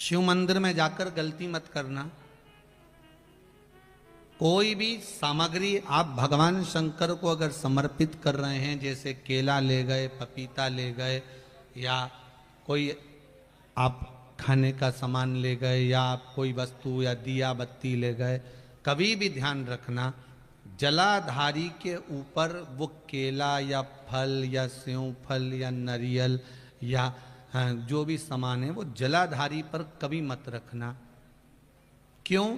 शिव मंदिर में जाकर गलती मत करना। कोई भी सामग्री आप भगवान शंकर को अगर समर्पित कर रहे हैं, जैसे केला ले गए, पपीता ले गए, या कोई आप खाने का सामान ले गए, या आप कोई वस्तु या दिया बत्ती ले गए, कभी भी ध्यान रखना जलाधारी के ऊपर वो केला या फल या सेव फल या नारियल या जो भी सामान है वो जलाधारी पर कभी मत रखना। क्यों?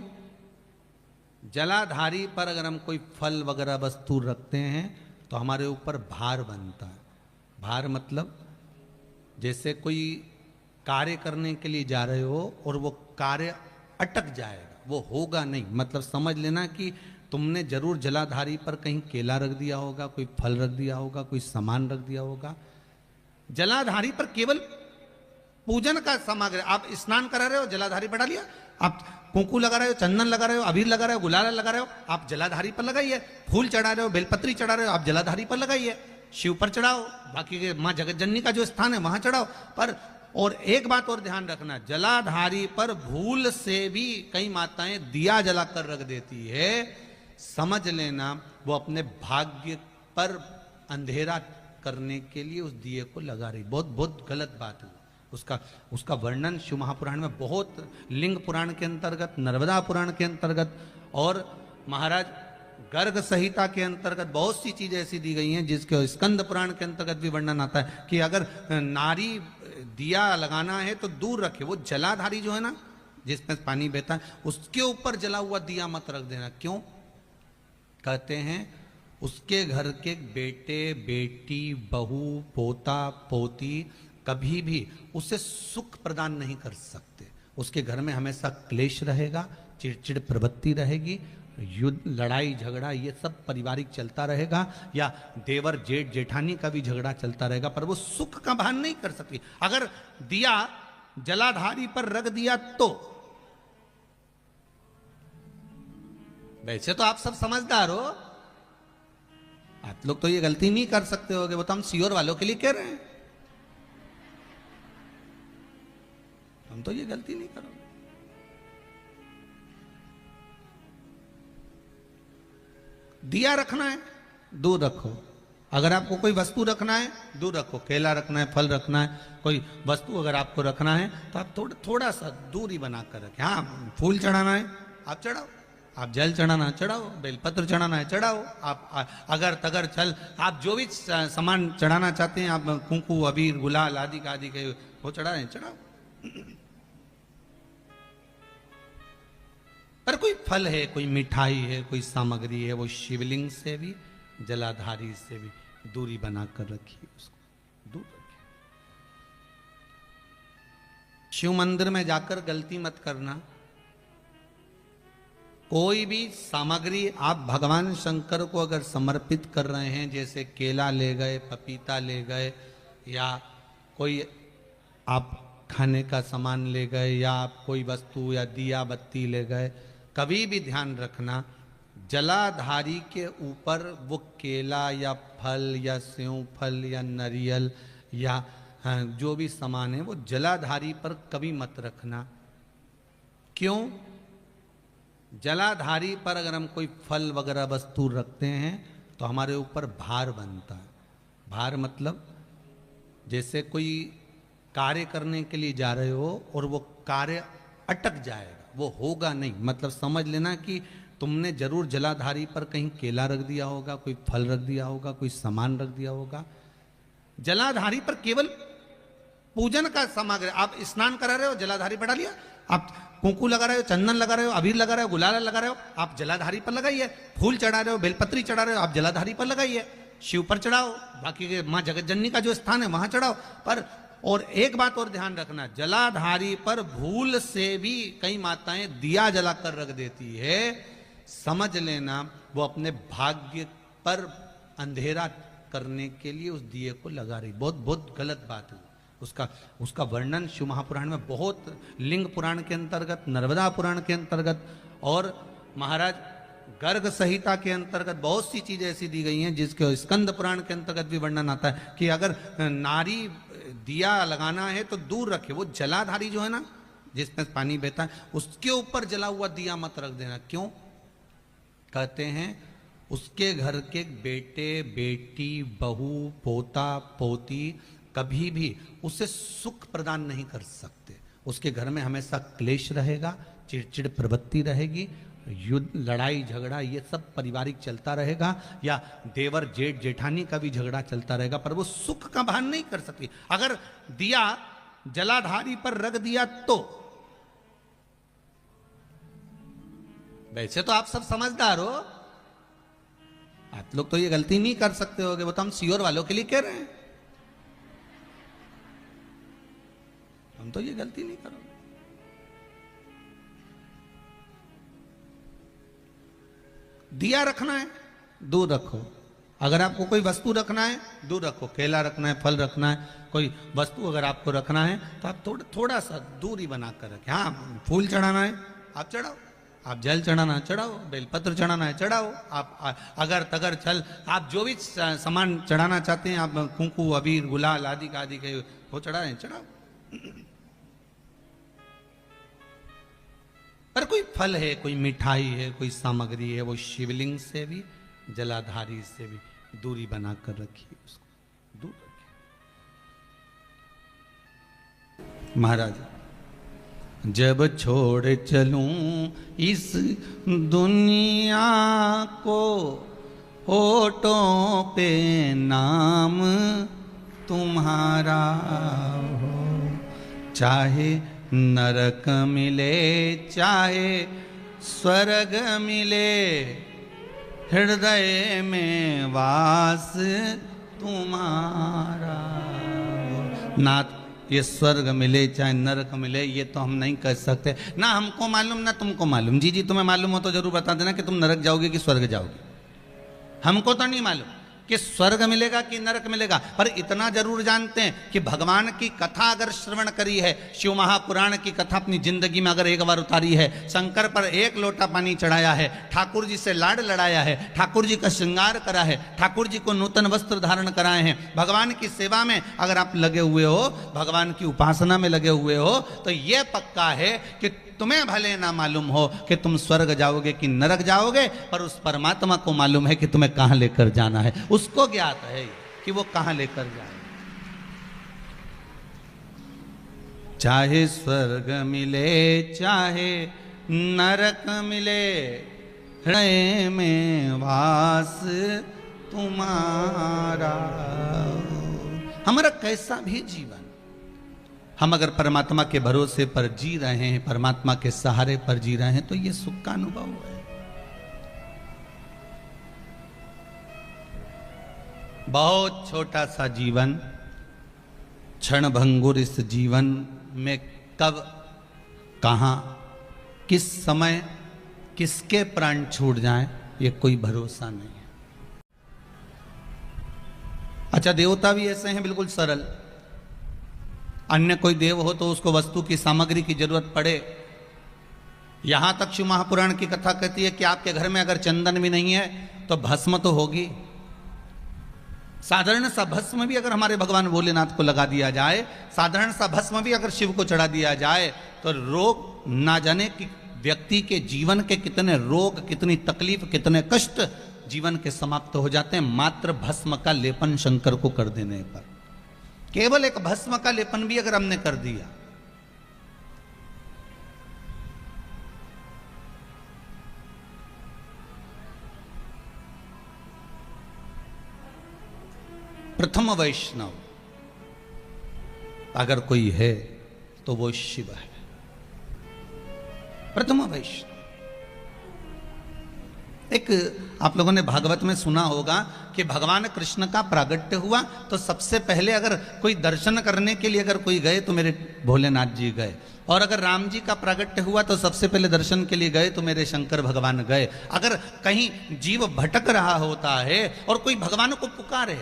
जलाधारी पर अगर हम कोई फल वगैरह वस्तु रखते हैं तो हमारे ऊपर भार बनता है। भार मतलब जैसे कोई कार्य करने के लिए जा रहे हो और वो कार्य अटक जाएगा, वो होगा नहीं। मतलब समझ लेना कि तुमने जरूर जलाधारी पर कहीं केला रख दिया होगा, कोई फल रख दिया होगा, कोई सामान रख दिया होगा। जलाधारी पर केवल पूजन का सामग्री, आप स्नान करा रहे हो जलाधारी पर डालिए, आप कुंकू लगा रहे हो, चंदन लगा रहे हो, अबीर लगा रहे हो, गुलाल लगा रहे हो, आप जलाधारी पर लगाइए। फूल चढ़ा रहे हो, बेलपत्री चढ़ा रहे हो, आप जलाधारी पर लगाइए। शिव पर चढ़ाओ, बाकी के माँ जगत जननी का जो स्थान है वहां चढ़ाओ। पर और एक बात और ध्यान रखना, जलाधारी पर भूल से भी कई माताएं दिया जलाकर रख देती है। समझ लेना वो अपने भाग्य पर अंधेरा करने के लिए उस दिए को लगा रही। बहुत बहुत गलत बात है। उसका वर्णन शिव महापुराण में बहुत, लिंग पुराण के अंतर्गत, नर्मदा पुराण के अंतर्गत और महाराज गर्ग संहिता के अंतर्गत बहुत सी चीजें ऐसी दी गई हैं, जिसके स्कंद पुराण के अंतर्गत भी वर्णन आता है कि अगर नारी दिया लगाना है तो दूर रखे। वो जलाधारी जो है ना, जिसमें पानी बहता है, उसके ऊपर जला हुआ दिया मत रख देना। क्यों? कहते हैं उसके घर के बेटे बेटी, बहू, पोता पोती कभी भी उसे सुख प्रदान नहीं कर सकते। उसके घर में हमेशा क्लेश रहेगा, चिड़चिड़ प्रवृत्ति रहेगी, युद्ध, लड़ाई झगड़ा ये सब पारिवारिक चलता रहेगा, या देवर जेठ जेठानी का भी झगड़ा चलता रहेगा, पर वो सुख का भान नहीं कर सकती। अगर दिया जलाधारी पर रख दिया तो, वैसे तो आप सब समझदार हो, आप लोग तो ये गलती नहीं कर सकते होगे, वो तो हम सियोर वालों के लिए कह रहे हैं, हम तो ये गलती नहीं करोगे। दिया रखना है दूर रखो। अगर आपको कोई वस्तु रखना है दूर रखो। केला रखना है, फल रखना है, कोई वस्तु अगर आपको रखना है तो आप थोड़ा सा दूरी बनाकर रखें। हाँ, फूल चढ़ाना है आप चढ़ाओ, आप जल चढ़ाना है चढ़ाओ, बेलपत्र चढ़ाना है चढ़ाओ, आप अगर तगर चल, आप जो भी सामान चढ़ाना चाहते हैं, आप कुंकू अबीर गुलाल आदि के वो चढ़ा रहे हैं चढ़ाओ। पर कोई फल है, कोई मिठाई है, कोई सामग्री है, वो शिवलिंग से भी जलाधारी से भी दूरी बनाकर रखिए, उसको दूर रखिए। शिव मंदिर में जाकर गलती मत करना। कोई भी सामग्री आप भगवान शंकर को अगर समर्पित कर रहे हैं, जैसे केला ले गए, पपीता ले गए, या कोई आप खाने का सामान ले गए, या आप कोई वस्तु या दिया बत्ती ले गए, कभी भी ध्यान रखना जलाधारी के ऊपर वो केला या फल या सेव फल या नारियल या जो भी सामान है वो जलाधारी पर कभी मत रखना। क्यों? जलाधारी पर अगर हम कोई फल वगैरह वस्तु रखते हैं तो हमारे ऊपर भार बनता है। भार मतलब जैसे कोई कार्य करने के लिए जा रहे हो और वो कार्य अटक जाएगा, वो होगा नहीं। मतलब समझ लेना कि तुमने जरूर जलाधारी पर कहीं केला रख दिया होगा, कोई फल रख दिया होगा, कोई सामान रख दिया होगा। जलाधारी पर केवल पूजन का सामग्री, आप स्नान करा रहे हो जलाधारी पर डालिए, आप कुंकू लगा रहे हो, चंदन लगा रहे हो, अबीर लगा रहे हो, गुलाल लगा रहे हो, आप जलाधारी पर लगाइए। फूल चढ़ा रहे हो, बेलपत्री चढ़ा रहे हो, आप जलाधारी पर लगाइए। शिव पर चढ़ाओ, बाकी के माँ जगत जननी का जो स्थान है वहां चढ़ाओ। पर और एक बात और ध्यान रखना, जलाधारी पर भूल से भी कई माताएं दिया जलाकर रख देती है। समझ लेना वो अपने भाग्य पर अंधेरा करने के लिए उस दिए को लगा रही। बहुत बहुत गलत बात है। उसका वर्णन शिव महापुराण में बहुत, लिंग पुराण के अंतर्गत, नर्मदा पुराण के अंतर्गत और महाराज गर्ग संहिता के अंतर्गत बहुत सी चीजें ऐसी दी गई हैं, जिसके स्कंद पुराण के अंतर्गत भी वर्णन आता है कि अगर नारी दिया लगाना है तो दूर रखे। वो जलाधारी जो है ना, जिसमें पानी बहता है उसके ऊपर जला हुआ दिया मत रख देना। क्यों? कहते हैं उसके घर के बेटे बेटी बहू पोता पोती कभी भी उसे सुख प्रदान नहीं कर सकते। उसके घर में हमेशा क्लेश रहेगा, चिड़चिड़ प्रवृत्ति रहेगी, युद्ध लड़ाई झगड़ा ये सब पारिवारिक चलता रहेगा, या देवर जेठ जेठानी का भी झगड़ा चलता रहेगा, पर वो सुख का भान नहीं कर सकती। अगर दिया जलाधारी पर रख दिया तो वैसे तो आप सब समझदार हो, आप लोग तो ये गलती नहीं कर सकते होगे, वो तो हम सियोर वालों के लिए कह रहे हैं, हम तो ये गलती नहीं करोगे। दिया रखना है दूर रखो, अगर आपको कोई वस्तु रखना है दूर रखो, केला रखना है, फल रखना है, कोई वस्तु अगर आपको रखना है तो आप थोड़ा सा दूरी बनाकर रखें। हाँ, फूल चढ़ाना है आप चढ़ाओ, आप जल चढ़ाना है चढ़ाओ, बेलपत्र चढ़ाना है चढ़ाओ, आप अगर तगर चल आप जो भी सामान चढ़ाना चाहते हैं, आप कुंकू अबीर गुलाल आदि के वो चढ़ाएं चढ़ाओ। पर कोई फल है, कोई मिठाई है, कोई सामग्री है, वो शिवलिंग से भी जलाधारी से भी दूरी बनाकर रखिए, उसको दूर रखिए। महाराज, जब छोड़ चलूं इस दुनिया को, होठों पे नाम तुम्हारा हो, चाहे नरक मिले चाहे स्वर्ग मिले, हृदय में वास तुम्हारा। नाथ, ये स्वर्ग मिले चाहे नरक मिले ये तो हम नहीं कह सकते, ना हमको मालूम ना तुमको मालूम। जी जी तुम्हें मालूम हो तो जरूर बता देना कि तुम नरक जाओगे कि स्वर्ग जाओगे। हमको तो नहीं मालूम कि स्वर्ग मिलेगा कि नरक मिलेगा, पर इतना जरूर जानते हैं कि भगवान की कथा अगर श्रवण करी है, शिव महापुराण की कथा अपनी जिंदगी में अगर एक बार उतारी है, शंकर पर एक लोटा पानी चढ़ाया है, ठाकुर जी से लाड़ लड़ाया है, ठाकुर जी का श्रृंगार करा है, ठाकुर जी को नूतन वस्त्र धारण कराए हैं, भगवान की सेवा में अगर आप लगे हुए हो, भगवान की उपासना में लगे हुए हो, तो यह पक्का है कि तुम्हें भले ना मालूम हो कि तुम स्वर्ग जाओगे कि नरक जाओगे, पर उस परमात्मा को मालूम है कि तुम्हें कहां लेकर जाना है, उसको ज्ञात है कि वो कहां लेकर जाए। चाहे स्वर्ग मिले चाहे नरक मिले, हृदय में वास तुम्हारा। हमारा कैसा भी जीवन, हम अगर परमात्मा के भरोसे पर जी रहे हैं, परमात्मा के सहारे पर जी रहे हैं, तो ये सुख का अनुभव है। बहुत छोटा सा जीवन, क्षण भंगुर इस जीवन में कब कहां किस समय किसके प्राण छूट जाएं, ये कोई भरोसा नहीं है। अच्छा, देवता भी ऐसे हैं बिल्कुल सरल, अन्य कोई देव हो तो उसको वस्तु की सामग्री की जरूरत पड़े, यहां तक शिव महापुराण की कथा कहती है कि आपके घर में अगर चंदन भी नहीं है तो भस्म तो होगी। साधारण सा भस्म भी अगर हमारे भगवान भोलेनाथ को लगा दिया जाए, साधारण सा भस्म भी अगर शिव को चढ़ा दिया जाए, तो रोग ना जाने कि व्यक्ति के जीवन के कितने रोग, कितनी तकलीफ, कितने कष्ट जीवन के समाप्त हो जाते हैं मात्र भस्म का लेपन शंकर को कर देने पर। केवल एक भस्म का लेपन भी अगर हमने कर दिया, प्रथम वैष्णव अगर कोई है तो वो शिव है, प्रथम वैष्णव। एक आप लोगों ने भागवत में सुना होगा कि भगवान कृष्ण का प्रागट्य हुआ तो सबसे पहले अगर कोई दर्शन करने के लिए अगर कोई गए तो मेरे भोलेनाथ जी गए, और अगर राम जी का प्रागट्य हुआ तो सबसे पहले दर्शन के लिए गए तो मेरे शंकर भगवान गए। अगर कहीं जीव भटक रहा होता है और कोई भगवान को पुकारे,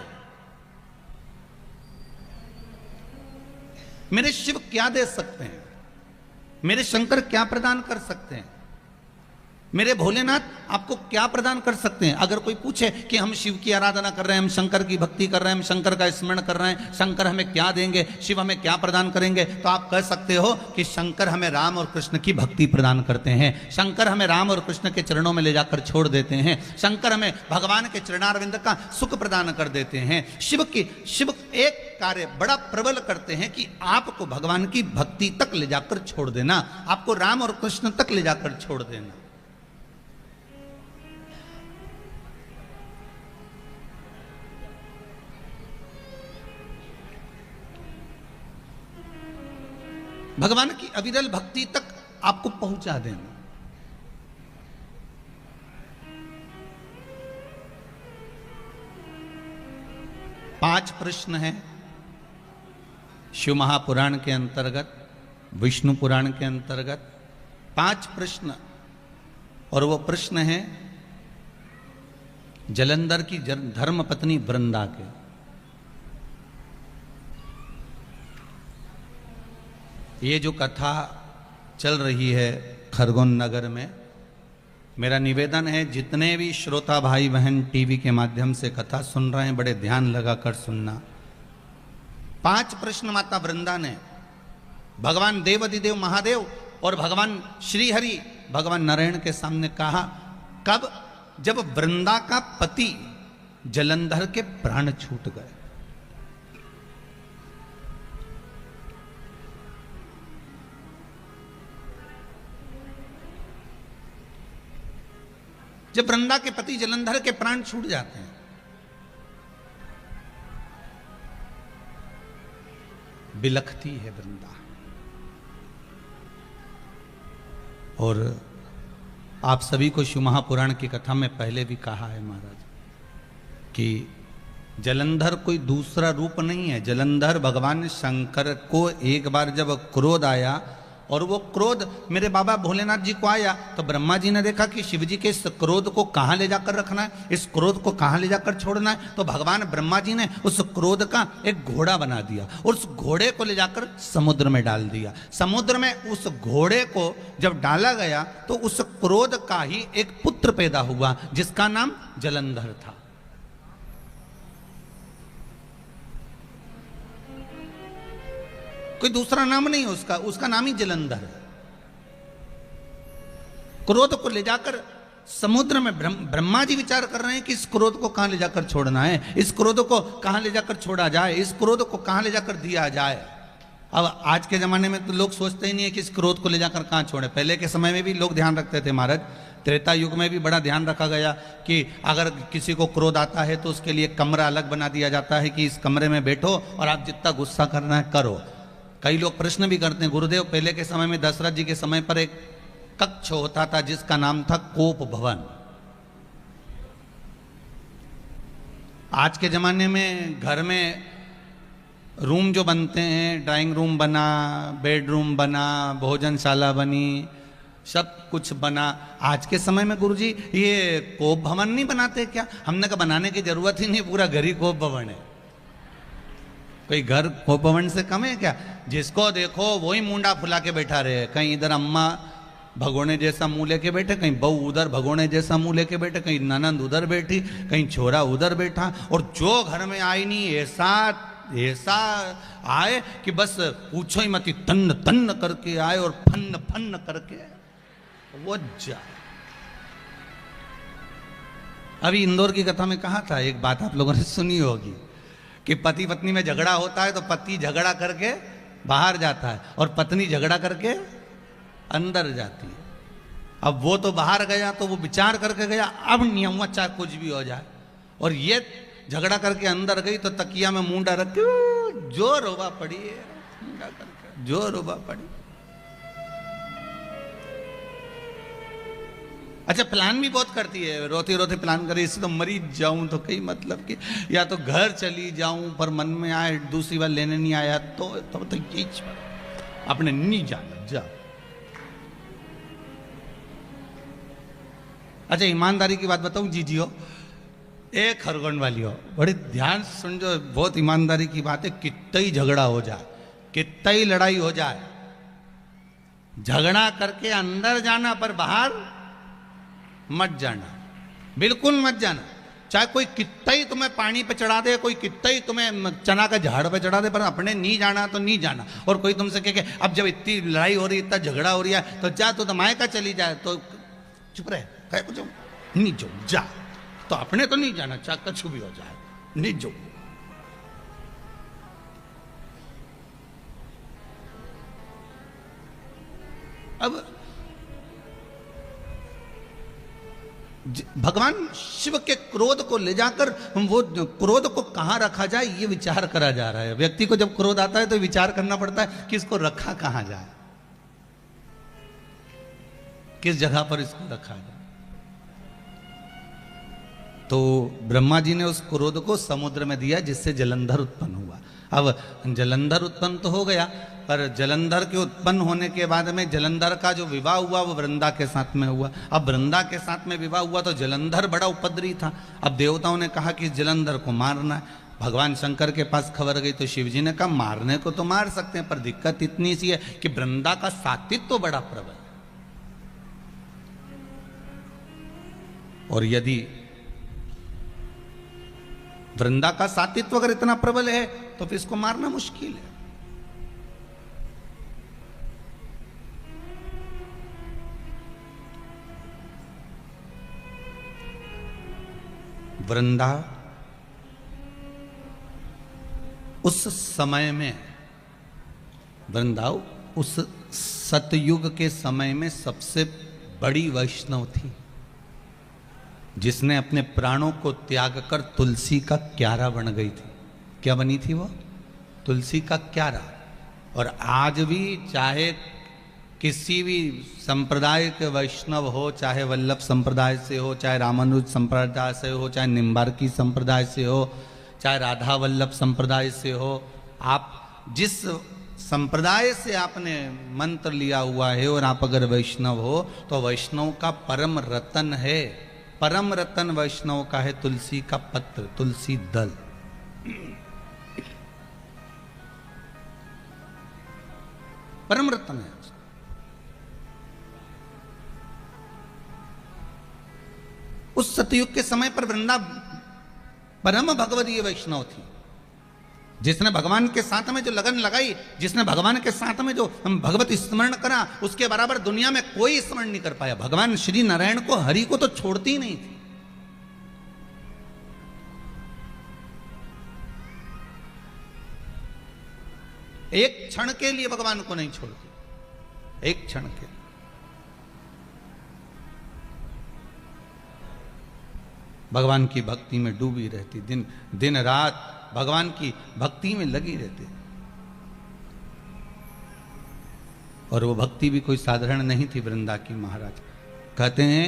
मेरे शिव क्या दे सकते हैं, मेरे शंकर क्या प्रदान कर सकते हैं? मेरे भोलेनाथ आपको क्या प्रदान कर सकते हैं? अगर कोई पूछे कि हम शिव की आराधना कर रहे हैं, हम शंकर की भक्ति कर रहे हैं, हम शंकर का स्मरण कर रहे हैं, शंकर हमें क्या देंगे, शिव हमें क्या प्रदान करेंगे, तो आप कह सकते हो कि शंकर हमें राम और कृष्ण की भक्ति प्रदान करते हैं, शंकर हमें राम और कृष्ण के चरणों में ले जाकर छोड़ देते हैं, शंकर हमें भगवान के चरणारविंद का सुख प्रदान कर देते हैं। शिव एक कार्य बड़ा प्रबल करते हैं कि आपको भगवान की भक्ति तक ले जाकर छोड़ देना, आपको राम और कृष्ण तक ले जाकर छोड़ देना। भगवान की अविरल भक्ति तक आपको पहुंचा देना। पांच प्रश्न हैं शिव महापुराण के अंतर्गत, विष्णु पुराण के अंतर्गत 5 प्रश्न, और वो प्रश्न है जलंधर की धर्म पत्नी वृंदा के। ये जो कथा चल रही है खरगोन नगर में, मेरा निवेदन है जितने भी श्रोता भाई बहन टीवी के माध्यम से कथा सुन रहे हैं, बड़े ध्यान लगाकर सुनना। 5 प्रश्न माता वृंदा ने भगवान देवाधिदेव महादेव और भगवान श्रीहरि भगवान नारायण के सामने कहा। कब? जब वृंदा का पति जलंधर के प्राण छूट गए। जब वृंदा के पति जलंधर के प्राण छूट जाते हैं, बिलखती है वृंदा। और आप सभी को शिव महापुराण की कथा में पहले भी कहा है महाराज कि जलंधर कोई दूसरा रूप नहीं है। जलंधर भगवान शंकर को एक बार जब क्रोध आया, और वो क्रोध मेरे बाबा भोलेनाथ जी को आया, तो ब्रह्मा जी ने देखा कि शिव जी के इस क्रोध को कहाँ ले जाकर रखना है, इस क्रोध को कहाँ ले जाकर छोड़ना है। तो भगवान ब्रह्मा जी ने उस क्रोध का एक घोड़ा बना दिया और उस घोड़े को ले जाकर समुद्र में डाल दिया। समुद्र में उस घोड़े को जब डाला गया तो उस क्रोध का ही एक पुत्र पैदा हुआ जिसका नाम जलंधर था। कोई दूसरा नाम नहीं है उसका, उसका नाम ही जलंधर है। क्रोध को ले जाकर समुद्र में ब्रह्मा जी विचार कर रहे हैं कि इस क्रोध को कहां ले जाकर छोड़ना है, इस क्रोध को कहां ले जाकर छोड़ा जाए, इस क्रोध को कहां ले जाकर दिया जाए। अब आज के जमाने में तो लोग सोचते ही नहीं है कि इस क्रोध को ले जाकर कहां छोड़े। पहले के समय में भी लोग ध्यान रखते थे महाराज, त्रेता युग में भी बड़ा ध्यान रखा गया कि अगर किसी को क्रोध आता है तो उसके लिए कमरा अलग बना दिया जाता है कि इस कमरे में बैठो और आप जितना गुस्सा करना है करो। कई लोग प्रश्न भी करते हैं, गुरुदेव पहले के समय में दशरथ जी के समय पर एक कक्ष होता था जिसका नाम था कोप भवन। आज के जमाने में घर में रूम जो बनते हैं, ड्राइंग रूम बना, बेडरूम बना, भोजनशाला बनी, सब कुछ बना। आज के समय में गुरुजी ये कोप भवन नहीं बनाते क्या? हमने कहा बनाने की जरूरत ही नहीं, पूरा घर ही कोप भवन है। कोई घर कोप भवन से कम है क्या? जिसको देखो वही मुंडा फुला के बैठा रहे। कहीं इधर अम्मा भगोने जैसा मुंह लेके बैठे, कहीं बहू उधर भगोने जैसा मुंह लेके बैठे, कहीं ननंद उधर बैठी, कहीं छोरा उधर बैठा, और जो घर में आई नहीं ऐसा आए कि बस पूछो ही मत, तन्न तन्न करके आए और फन्न फन्न करके वो जाए। अभी इंदौर की कथा में कहा था, एक बात आप लोगों ने सुनी होगी कि पति पत्नी में झगड़ा होता है तो पति झगड़ा करके बाहर जाता है और पत्नी झगड़ा करके अंदर जाती है। अब वो तो बाहर गया तो वो विचार करके गया, अब नहीं हुआ चाहे कुछ भी हो जाए, और ये झगड़ा करके अंदर गई तो तकिया में मुंडा रख के जो रोबा पड़ी है, मुंडा करके जो रोबा पड़ी। अच्छा, प्लान भी बहुत करती है, रोते रोते प्लान करे, इससे तो मरी जाऊं तो कई मतलब कि या तो घर चली जाऊं, पर मन में आए दूसरी बार लेने नहीं आया तो यही अपने नहीं जाना जा। अच्छा, ईमानदारी की बात बताऊं जी हो, एक खरगोन वाली हो, बड़ी ध्यान सुन जो, बहुत ईमानदारी की बात है। कितना ही झगड़ा हो जाए, कितना ही लड़ाई हो जाए, झगड़ा करके अंदर जाना पर बाहर मत जाना, बिल्कुल मत जाना। चाहे कोई कितना ही तुम्हें पानी पे चढ़ा दे, कोई कितना ही तुम्हें चना का झाड़ पे चढ़ा दे, पर अपने नहीं जाना तो नहीं जाना। और कोई तुमसे कहे कि अब जब इतनी लड़ाई हो रही, इतना झगड़ा हो रही है, तो जा, तो मायका चली जाए, तो चुप रहे, कहे कुछ नहीं जो जा, तो अपने तो नहीं जाना, चाहे कुछ भी हो जाए, नहीं जो। अब भगवान शिव के क्रोध को ले जाकर वो क्रोध को कहां रखा जाए, ये विचार करा जा रहा है। व्यक्ति को जब क्रोध आता है तो विचार करना पड़ता है कि इसको रखा कहां जाए, किस जगह पर इसको रखा जाए। तो ब्रह्मा जी ने उस क्रोध को समुद्र में दिया, जिससे जलंधर उत्पन्न हुआ। अब जलंधर उत्पन्न तो हो गया, पर जलंधर के उत्पन्न होने के बाद में जलंधर का जो विवाह हुआ वो वृंदा के साथ में हुआ। अब वृंदा के साथ में विवाह हुआ तो जलंधर बड़ा उपद्रवी था। अब देवताओं ने कहा कि जलंधर को मारना है। भगवान शंकर के पास खबर गई तो शिव जी ने कहा मारने को तो मार सकते हैं, पर दिक्कत इतनी सी है कि वृंदा का सात्वित्व तो बड़ा प्रबल, और यदि वृंदा का सात्वित्व अगर इतना प्रबल है तो फिर इसको मारना मुश्किल है। वृंदा उस समय में, वृंदा उस सतयुग के समय में सबसे बड़ी वैष्णव थी, जिसने अपने प्राणों को त्याग कर तुलसी का क्यारा बन गई थी। क्या बनी थी वो? तुलसी का क्यारा। और आज भी चाहे किसी भी संप्रदाय के वैष्णव हो, चाहे वल्लभ संप्रदाय से हो, चाहे रामानुज संप्रदाय से हो, चाहे निम्बार्की संप्रदाय से हो, चाहे राधा वल्लभ संप्रदाय से हो, आप जिस संप्रदाय से आपने मंत्र लिया हुआ है और आप अगर वैष्णव हो तो वैष्णव का परम रतन है, परम रतन वैष्णव का है तुलसी का पत्र, तुलसी दल। परम रतन है। उस सतयुग के समय पर वृंदा परम भगवदीय वैष्णव थी, जिसने भगवान के साथ में जो लगन लगाई, जिसने भगवान के साथ में जो भगवत स्मरण करा, उसके बराबर दुनिया में कोई स्मरण नहीं कर पाया। भगवान श्री नारायण को, हरि को तो छोड़ती ही नहीं थी। एक क्षण के लिए भगवान को नहीं छोड़ती, एक क्षण के लिए। भगवान की भक्ति में डूबी रहती, दिन दिन रात भगवान की भक्ति में लगी रहती। और वो भक्ति भी कोई साधारण नहीं थी वृंदा की। महाराज कहते हैं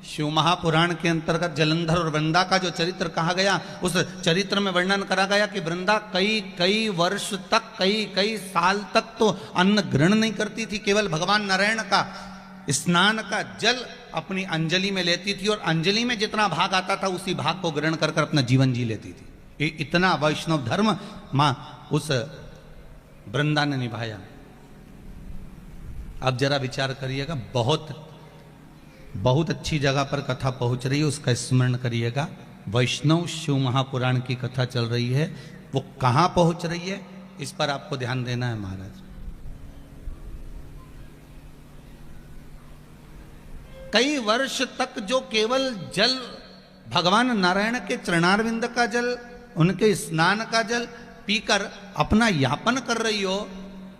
शिव महापुराण के अंतर्गत जलंधर और वृंदा का जो चरित्र कहा गया, उस चरित्र में वर्णन करा गया कि वृंदा कई कई वर्ष तक, कई कई साल तक तो अन्न ग्रहण नहीं करती थी। केवल भगवान नारायण का स्नान का जल अपनी अंजलि में लेती थी, और अंजलि में जितना भाग आता था उसी भाग को ग्रहण कर अपना जीवन जी लेती थी। इतना वैष्णव धर्म मां उस वृंदा ने निभाया। अब जरा विचार करिएगा, बहुत बहुत अच्छी जगह पर कथा पहुंच रही है, उसका स्मरण करिएगा। वैष्णव शिव महापुराण की कथा चल रही है, वो कहां पहुंच रही है इस पर आपको ध्यान देना है। महाराज कई वर्ष तक जो केवल जल भगवान नारायण के चरणारविंद का जल, उनके स्नान का जल पीकर अपना यापन कर रही हो,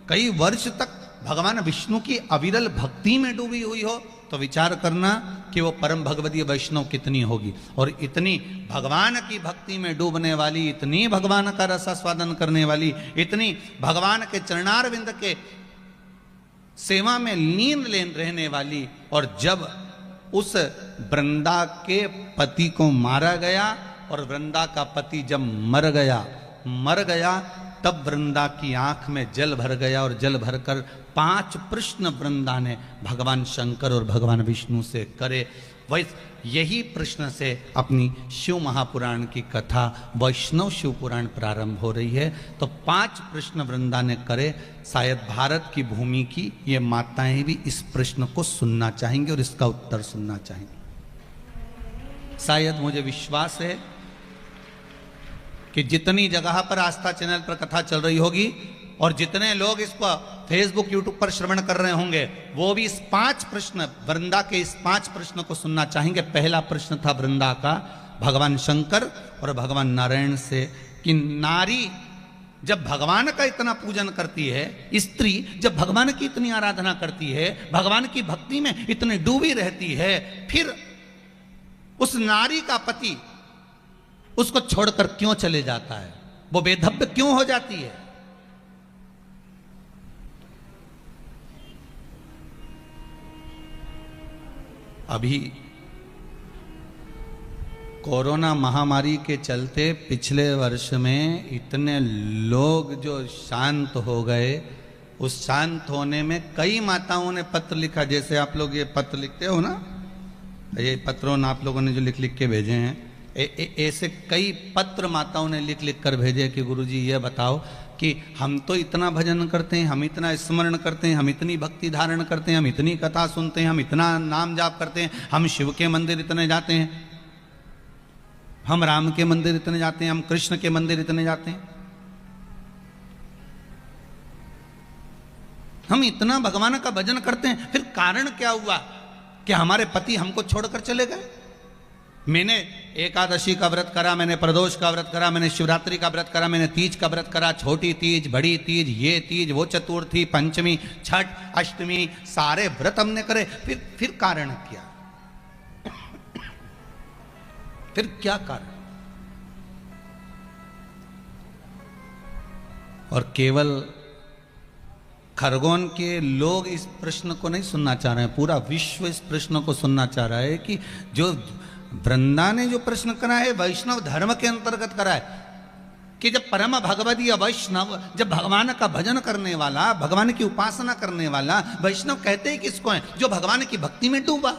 कई वर्ष तक भगवान विष्णु की अविरल भक्ति में डूबी हुई हो, तो विचार करना कि वो परम भगवदीय वैष्णव कितनी होगी। और इतनी भगवान की भक्ति में डूबने वाली, इतनी भगवान का रसास्वादन करने वाली, इतनी भगवान के चरणारविंद के सेवा में लीन रहने वाली, और जब उस वृंदा के पति को मारा गया और वृंदा का पति जब मर गया तब वृंदा की आंख में जल भर गया, और जल भरकर 5 प्रश्न वृंदा ने भगवान शंकर और भगवान विष्णु से करे। यही प्रश्न से अपनी शिव महापुराण की कथा वैष्णव शिव पुराण प्रारंभ हो रही है। तो 5 प्रश्न वृंदा ने करे। शायद भारत की भूमि की ये माताएं भी इस प्रश्न को सुनना चाहेंगी और इसका उत्तर सुनना चाहेंगी। शायद मुझे विश्वास है कि जितनी जगह पर आस्था चैनल पर कथा चल रही होगी और जितने लोग इसको फेसबुक यूट्यूब पर श्रवण कर रहे होंगे, वो भी इस 5 प्रश्न, वृंदा के इस 5 प्रश्न को सुनना चाहेंगे। पहला प्रश्न था वृंदा का भगवान शंकर और भगवान नारायण से कि नारी जब भगवान का इतना पूजन करती है, स्त्री जब भगवान की इतनी आराधना करती है, भगवान की भक्ति में इतनी डूबी रहती है, फिर उस नारी का पति उसको छोड़कर क्यों चले जाता है? वो बेधब्य क्यों हो जाती है? अभी कोरोना महामारी के चलते पिछले वर्ष में इतने लोग जो शांत हो गए, उस शांत होने में कई माताओं ने पत्र लिखा। जैसे आप लोग ये पत्र लिखते हो ना, ये पत्रों आप लोगों ने जो लिख लिख के भेजे हैं, ऐसे कई पत्र माताओं ने लिख लिख कर भेजे कि गुरुजी ये बताओ कि हम तो इतना भजन करते हैं, हम इतना स्मरण करते हैं, हम इतनी भक्ति धारण करते हैं, हम इतनी कथा सुनते हैं, हम इतना नाम जाप करते हैं, हम शिव के मंदिर इतने जाते हैं, हम राम के मंदिर इतने जाते हैं, हम कृष्ण के मंदिर इतने जाते हैं, हम इतना भगवान का भजन करते हैं, फिर कारण क्या हुआ कि हमारे पति हमको छोड़कर चले गए? मैंने एकादशी का व्रत करा, मैंने प्रदोष का व्रत करा, मैंने शिवरात्रि का व्रत करा, मैंने तीज का व्रत करा, छोटी तीज, बड़ी तीज, ये तीज, वो चतुर्थी, पंचमी, छठ, अष्टमी, सारे व्रत हमने करे, फिर कारण क्या? फिर क्या कारण? और केवल खरगोन के लोग इस प्रश्न को नहीं सुनना चाह रहे हैं, पूरा विश्व इस प्रश्न को सुनना चाह रहा है कि जो वृंदा ने जो प्रश्न करा है वैष्णव धर्म के अंतर्गत करा है कि जब परम भगवदीय वैष्णव, जब भगवान का भजन करने वाला, भगवान की उपासना करने वाला वैष्णव कहते हैं किसको है? जो भगवान की भक्ति में डूबा।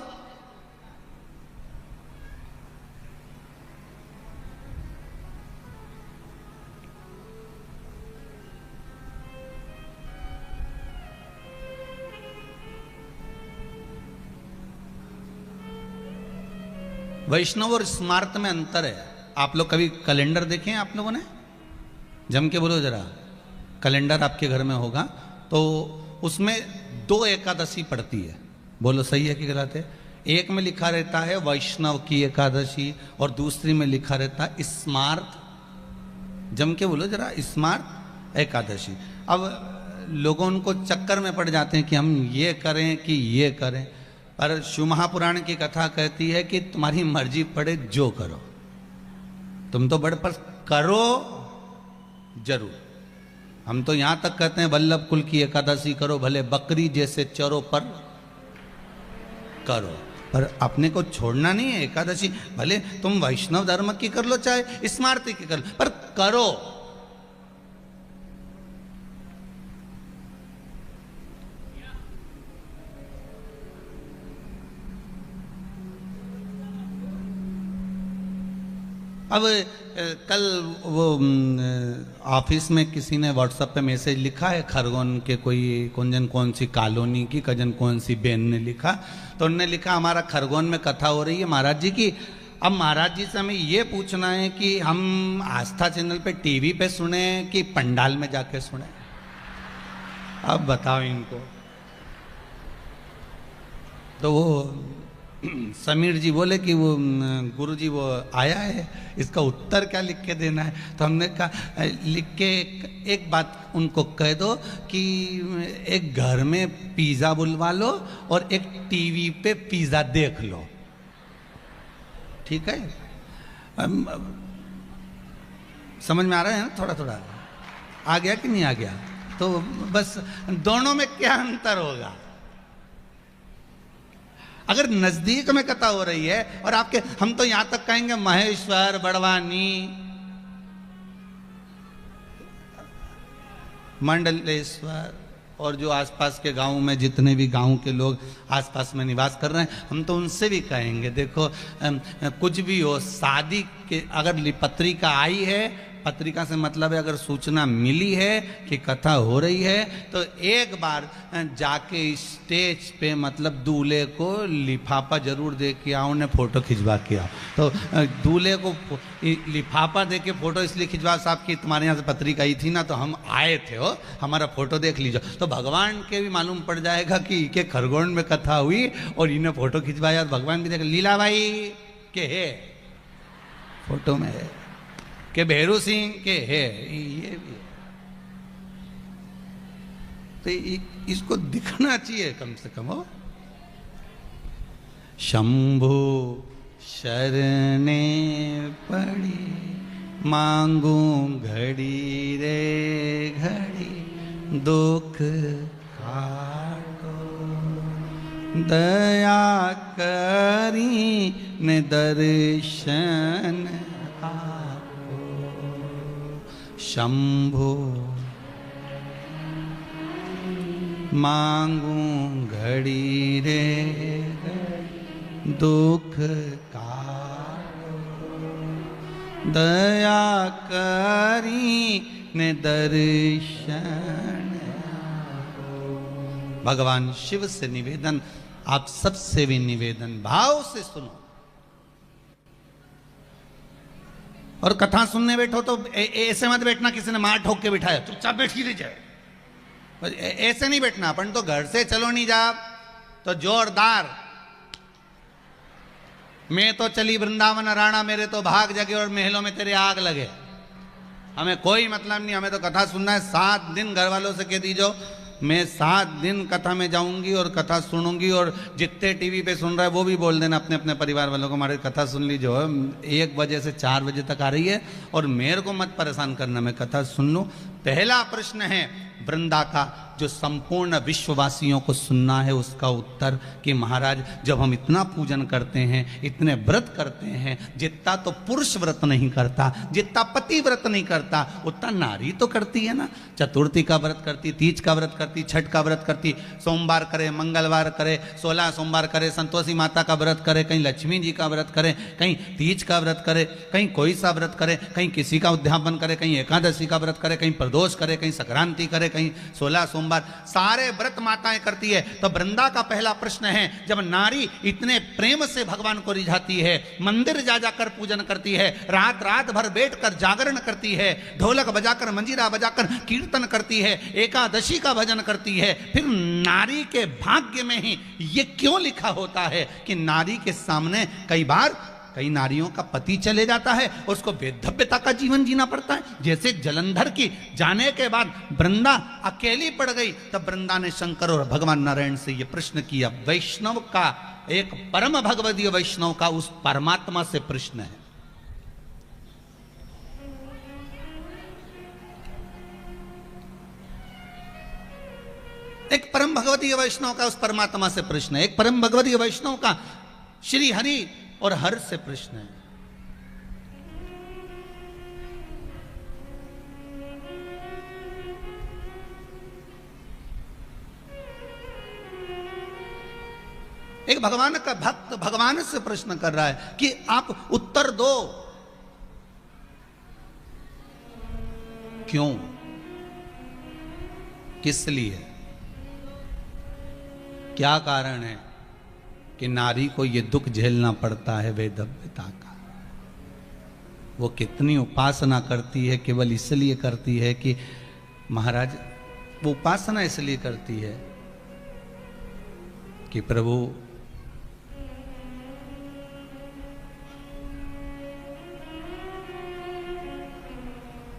वैष्णव और स्मार्त में अंतर है। आप लोग कभी कैलेंडर देखे हैं आप लोगों ने? जम के बोलो जरा। कैलेंडर आपके घर में होगा तो उसमें 2 एकादशी पड़ती है। बोलो सही है कि गलत है? एक में लिखा रहता है वैष्णव की एकादशी और दूसरी में लिखा रहता है स्मार्त। जम के बोलो जरा, स्मार्त एकादशी। अब लोगों उनको चक्कर में पड़ जाते हैं कि हम ये करें कि ये करें, पर शिव महापुराण की कथा कहती है कि तुम्हारी मर्जी पड़े जो करो, तुम तो बड़े पर करो जरूर। हम तो यहां तक कहते हैं वल्लभ कुल की एकादशी करो, भले बकरी जैसे चरो पर करो, पर अपने को छोड़ना नहीं है एकादशी। भले तुम वैष्णव धर्म की कर लो चाहे स्मार्ती की कर लो, पर करो। अब कल वो ऑफिस में किसी ने व्हाट्सएप पे मैसेज लिखा है, खरगोन के कोई कौन सी कॉलोनी की कजन कौन सी बहन ने लिखा, तो उन्होंने लिखा हमारा खरगोन में कथा हो रही है महाराज जी की। अब महाराज जी से हमें ये पूछना है कि हम आस्था चैनल पे टीवी पे सुने कि पंडाल में जाके सुने? अब बताओ इनको। तो वो समीर जी बोले कि वो गुरुजी वो आया है, इसका उत्तर क्या लिख के देना है? तो हमने कहा लिख के एक बात उनको कह दो कि एक घर में पिज़्ज़ा बुलवा लो और एक टीवी पे पिज़्ज़ा देख लो, ठीक है? समझ में आ रहा है ना? थोड़ा थोड़ा आ गया कि नहीं आ गया? तो बस दोनों में क्या अंतर होगा? अगर नजदीक में कथा हो रही है और आपके, हम तो यहां तक कहेंगे महेश्वर, बड़वानी, मंडलेश्वर और जो आसपास के गांव में जितने भी गांव के लोग आसपास में निवास कर रहे हैं, हम तो उनसे भी कहेंगे देखो कुछ भी हो, शादी के अगर पत्रिका आई है पत्रिका से मतलब है अगर सूचना मिली है कि कथा हो रही है तो एक बार जाके स्टेज पे मतलब दूल्हे को लिफाफा जरूर दे के आओ, ने फोटो खिंचवा के आओ। तो दूल्हे को लिफाफा दे के फोटो इसलिए खिंचवा, साहब कि तुम्हारे यहाँ से पत्रिका आई थी ना तो हम आए थे, हो हमारा फोटो देख लीजिए। तो भगवान के भी मालूम पड़ जाएगा कि के खरगोन में कथा हुई और इन्हें फोटो खिंचवाया, और भगवान भी देख लीला भाई के है फोटो में है, के भैरू सिंह के है, ये भी है। तो इसको दिखना चाहिए कम से कम। हो शंभु शरणे पड़ी मांगू घड़ी रे घड़ी, दुख काटो दया करी ने दर्शन आपो। शंभु मांगू घड़ी रे दुख काटो दया करी ने दर्शन। भगवान शिव से निवेदन, आप सबसे भी निवेदन, भाव से सुनो। और कथा सुनने बैठो तो ऐसे मत बैठना किसी ने मार ठोक के बिठाया, चुपचाप बैठ ही जाए, ऐसे नहीं बैठना। अपन तो घर से चलो नहीं जा तो जोरदार, मैं तो चली वृंदावन राणा, मेरे तो भाग जगे और महलों में तेरे आग लगे। हमें कोई मतलब नहीं, हमें तो कथा सुनना है। 7 दिन घर वालों से कह दीजो मैं 7 दिन कथा में जाऊंगी और कथा सुनूंगी, और जितने टीवी पे सुन रहा है वो भी बोल देना अपने अपने परिवार वालों को, हमारी कथा सुन ली जो 1 बजे से 4 बजे तक आ रही है, और मेरे को मत परेशान करना, मैं कथा सुन लूं। पहला प्रश्न है वृंदा का, जो संपूर्ण विश्ववासियों को सुनना है, उसका उत्तर कि महाराज जब हम इतना पूजन करते हैं, इतने व्रत करते हैं, जितना तो पुरुष व्रत नहीं करता, जितना पति व्रत नहीं करता, उतना नारी तो करती है ना। चतुर्थी का व्रत करती, तीज का व्रत करती, छठ का व्रत करती, सोमवार करे, मंगलवार करे, 16 सोमवार करे, संतोषी माता का व्रत करे, कहीं लक्ष्मी जी का व्रत करे, कहीं तीज का व्रत करे, कहीं कोई सा व्रत करे, कहीं किसी का उद्यापन करे, कहीं एकादशी का व्रत करे, कहीं प्रदोष करे, कहीं संक्रांति करे, कहीं 16 सोमवार, सारे व्रत माताएं करती है। तो वृंदा का पहला प्रश्न है, जब नारी इतने प्रेम से भगवान को रिझाती है, मंदिर जा जाकर पूजन करती है, रात रात भर बैठकर जागरण करती है, ढोलक बजाकर मंजीरा बजाकर कीर्तन करती है, एकादशी का भजन करती है, फिर नारी के भाग्य में ही ये क्यों लिखा होता है कि नारी के सामने कई नारियों का पति चले जाता है, उसको बेधव्यता का जीवन जीना पड़ता है। जैसे जलंधर की जाने के बाद वृंदा अकेली पड़ गई, तब वृंदा ने शंकर और भगवान नारायण से यह प्रश्न किया। वैष्णव का, एक परम भगवदीय वैष्णव का उस परमात्मा से प्रश्न है। एक परम भगवदीय वैष्णव का उस परमात्मा से प्रश्न है, एक परम भगवदीय वैष्णव का श्री हरि और हर से प्रश्न है। एक भगवान का भक्त भगवान से प्रश्न कर रहा है कि आप उत्तर दो, क्यों, किस लिए, क्या कारण है कि नारी को ये दुख झेलना पड़ता है वैधव्यता का। वो कितनी उपासना करती है, केवल इसलिए करती है कि महाराज, वो उपासना इसलिए करती है कि प्रभु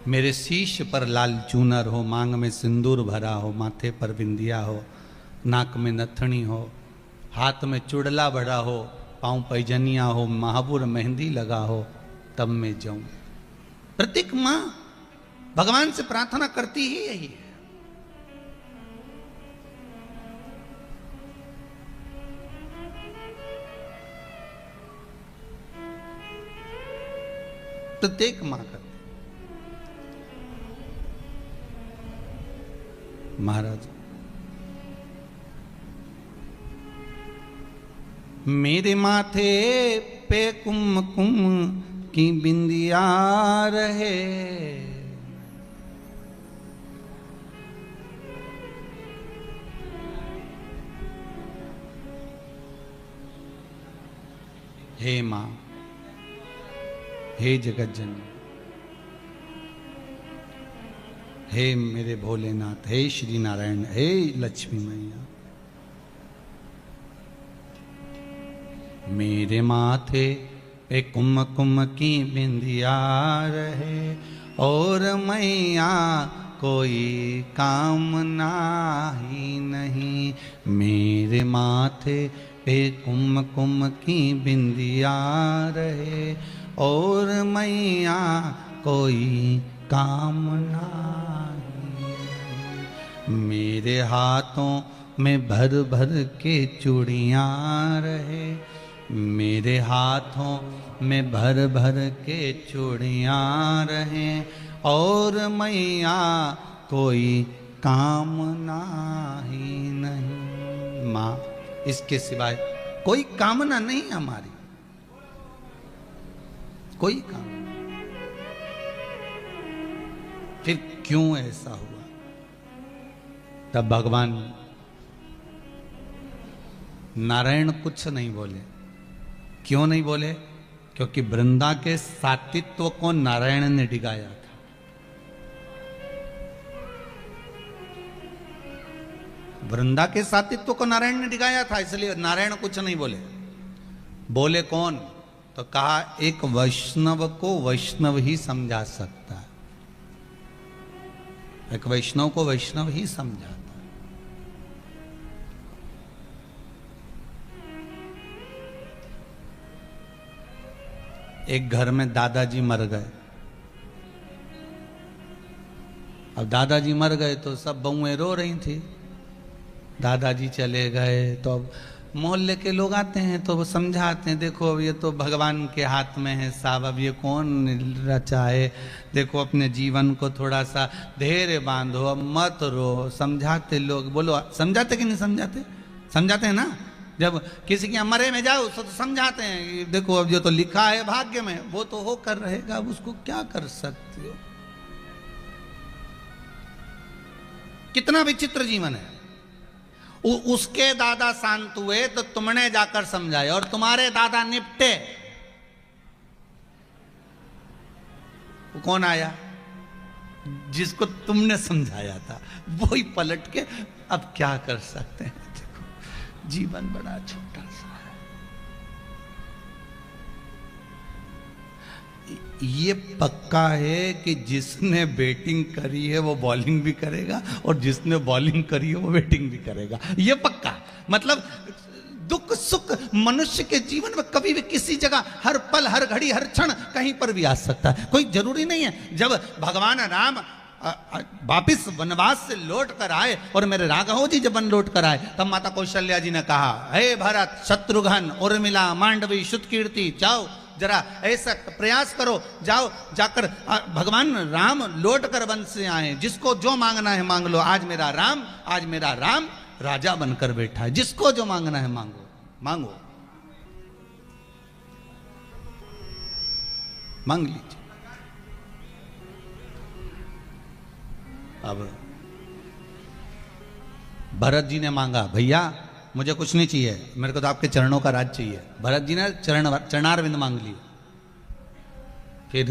मेरे शीश पर लाल चूनर हो, मांग में सिंदूर भरा हो, माथे पर बिंदिया हो, नाक में नथनी हो, हाथ में चुड़ला बड़ा हो, पांव पैजनिया हो, महापुर मेहंदी लगा हो, तब मैं जाऊं। प्रत्येक मां भगवान से प्रार्थना करती ही यही है। प्रत्येक मां करती। महाराज, मेरे माथे पे कुमकुम की बिंदिया रहे। हे मां, हे जगत जननी, हे मेरे भोलेनाथ, हे श्री नारायण, हे लक्ष्मी मैया, मेरे माथे पे कुमकुम की बिंदिया रहे और मैया कोई कामना ही नहीं। मेरे माथे पे कुमकुम की बिंदिया रहे और मैया कोई कामना ही नहीं। मेरे हाथों में भर भर के चूड़ियाँ रहे, मेरे हाथों में भर भर के चूड़ियाँ रहें और मैया कोई कामना ही नहीं। माँ, इसके सिवाय कोई कामना नहीं हमारी, कोई कामना। फिर क्यों ऐसा हुआ? तब भगवान नारायण कुछ नहीं बोले। क्यों नहीं बोले? क्योंकि वृंदा के सातित्व को नारायण ने डिगाया था। वृंदा के सातित्व को नारायण ने डिगाया था, इसलिए नारायण कुछ नहीं बोले। बोले कौन? तो कहा एक वैष्णव को वैष्णव ही समझा सकता है, एक वैष्णव को वैष्णव ही समझाता है। एक घर में दादाजी मर गए। अब दादाजी मर गए तो सब बहुएं रो रही थी। दादाजी चले गए तो अब मोहल्ले के लोग आते हैं तो वो समझाते हैं, देखो अब ये तो भगवान के हाथ में है साहब, अब ये कौन रचा है, देखो अपने जीवन को थोड़ा सा धैर्य बांधो, अब मत रो। समझाते लोग, बोलो समझाते कि नहीं समझाते? समझाते हैं ना। जब किसी के मरे में जाओ तो समझाते हैं, देखो अब जो तो लिखा है भाग्य में वो तो होकर रहेगा, अब उसको क्या कर सकते हो। कितना विचित्र जीवन है। उसके दादा शांत हुए तो तुमने जाकर समझाए और तुम्हारे दादा निपटे। वो कौन आया? जिसको तुमने समझाया था वो ही पलट के, अब क्या कर सकते हैं। देखो जीवन बड़ा छोटा सा है। ये पक्का है कि जिसने बैटिंग करी है वो बॉलिंग भी करेगा और जिसने बॉलिंग करी है वो बैटिंग भी करेगा। ये पक्का। मतलब दुख सुख मनुष्य के जीवन में कभी भी किसी जगह, हर पल, हर घड़ी, हर क्षण कहीं पर भी आ सकता है। कोई जरूरी नहीं है। जब भगवान राम वापिस वनवास से लौट कर आए और मेरे राघव जी जब वन लौट कर आए तब माता कौशल्या जी ने कहा, हे भरत, शत्रुघ्न, उर्मिला, मांडवी, श्रुतकीर्ति, जाओ जरा ऐसा प्रयास करो, जाओ जाकर भगवान राम लौट कर वन से आए, जिसको जो मांगना है मांग लो। आज मेरा राम राजा बनकर बैठा है, जिसको जो मांगना है मांगो मांगो, मांग लीजिए। अब भरत जी ने मांगा, भैया मुझे कुछ नहीं चाहिए, मेरे को तो आपके चरणों का राज चाहिए। भरत जी ने चरणारविंद मांग लिए। फिर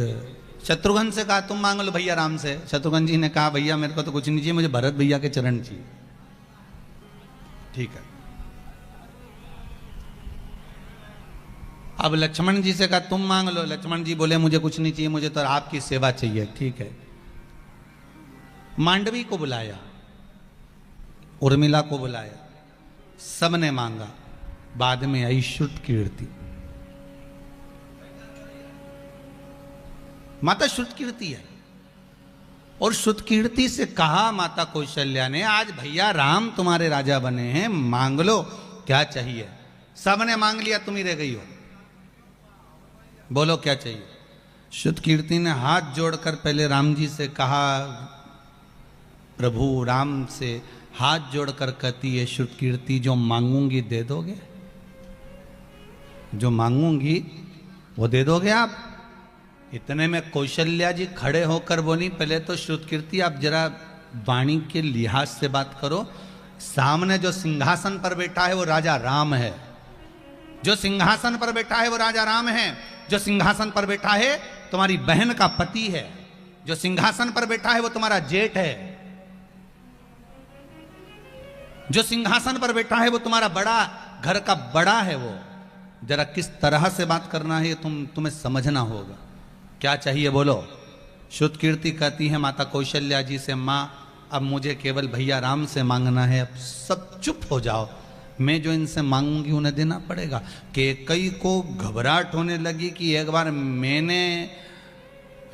शत्रुघ्न से कहा, तुम मांग लो भैया राम से। शत्रुघ्न जी ने कहा, भैया मेरे को तो कुछ नहीं चाहिए, मुझे भरत भैया के चरण चाहिए। ठीक है। अब लक्ष्मण जी से कहा, तुम मांग लो। लक्ष्मण जी बोले, मुझे कुछ नहीं चाहिए, मुझे तो आपकी सेवा चाहिए। ठीक है। मांडवी को बुलाया, उर्मिला को बुलाया, सबने मांगा। बाद में आई श्रुतकीर्ति। माता श्रुतकीर्ति है और श्रुतकीर्ति से कहा माता कौशल्या ने, आज भैया राम तुम्हारे राजा बने हैं, मांग लो क्या चाहिए। सबने मांग लिया, तुम ही रह गई हो, बोलो क्या चाहिए। श्रुतकीर्ति ने हाथ जोड़कर पहले राम जी से कहा, प्रभु राम से हाथ जोड़कर कहती है श्रुतकीर्ति, जो मांगूंगी दे दोगे? जो मांगूंगी वो दे दोगे आप? इतने में कौशल्या जी खड़े होकर बोली, पहले तो श्रुतकीर्ति आप जरा वाणी के लिहाज से बात करो। सामने जो सिंहासन पर बैठा है वो राजा राम है, जो सिंहासन पर बैठा है वो राजा राम है, जो सिंहासन पर बैठा है तुम्हारी बहन का पति है, जो सिंहासन पर बैठा है वो तुम्हारा जेठ है, जो सिंहासन पर बैठा है वो तुम्हारा बड़ा घर का बड़ा है। वो जरा किस तरह से बात करना है तुम्हें समझना होगा। क्या चाहिए बोलो? श्रुतकीर्ति कहती है माता कौशल्या जी से, माँ अब मुझे केवल भैया राम से मांगना है, अब सब चुप हो जाओ, मैं जो इनसे मांगूंगी उन्हें देना पड़ेगा। कैकेयी को घबराहट होने लगी कि एक बार मैंने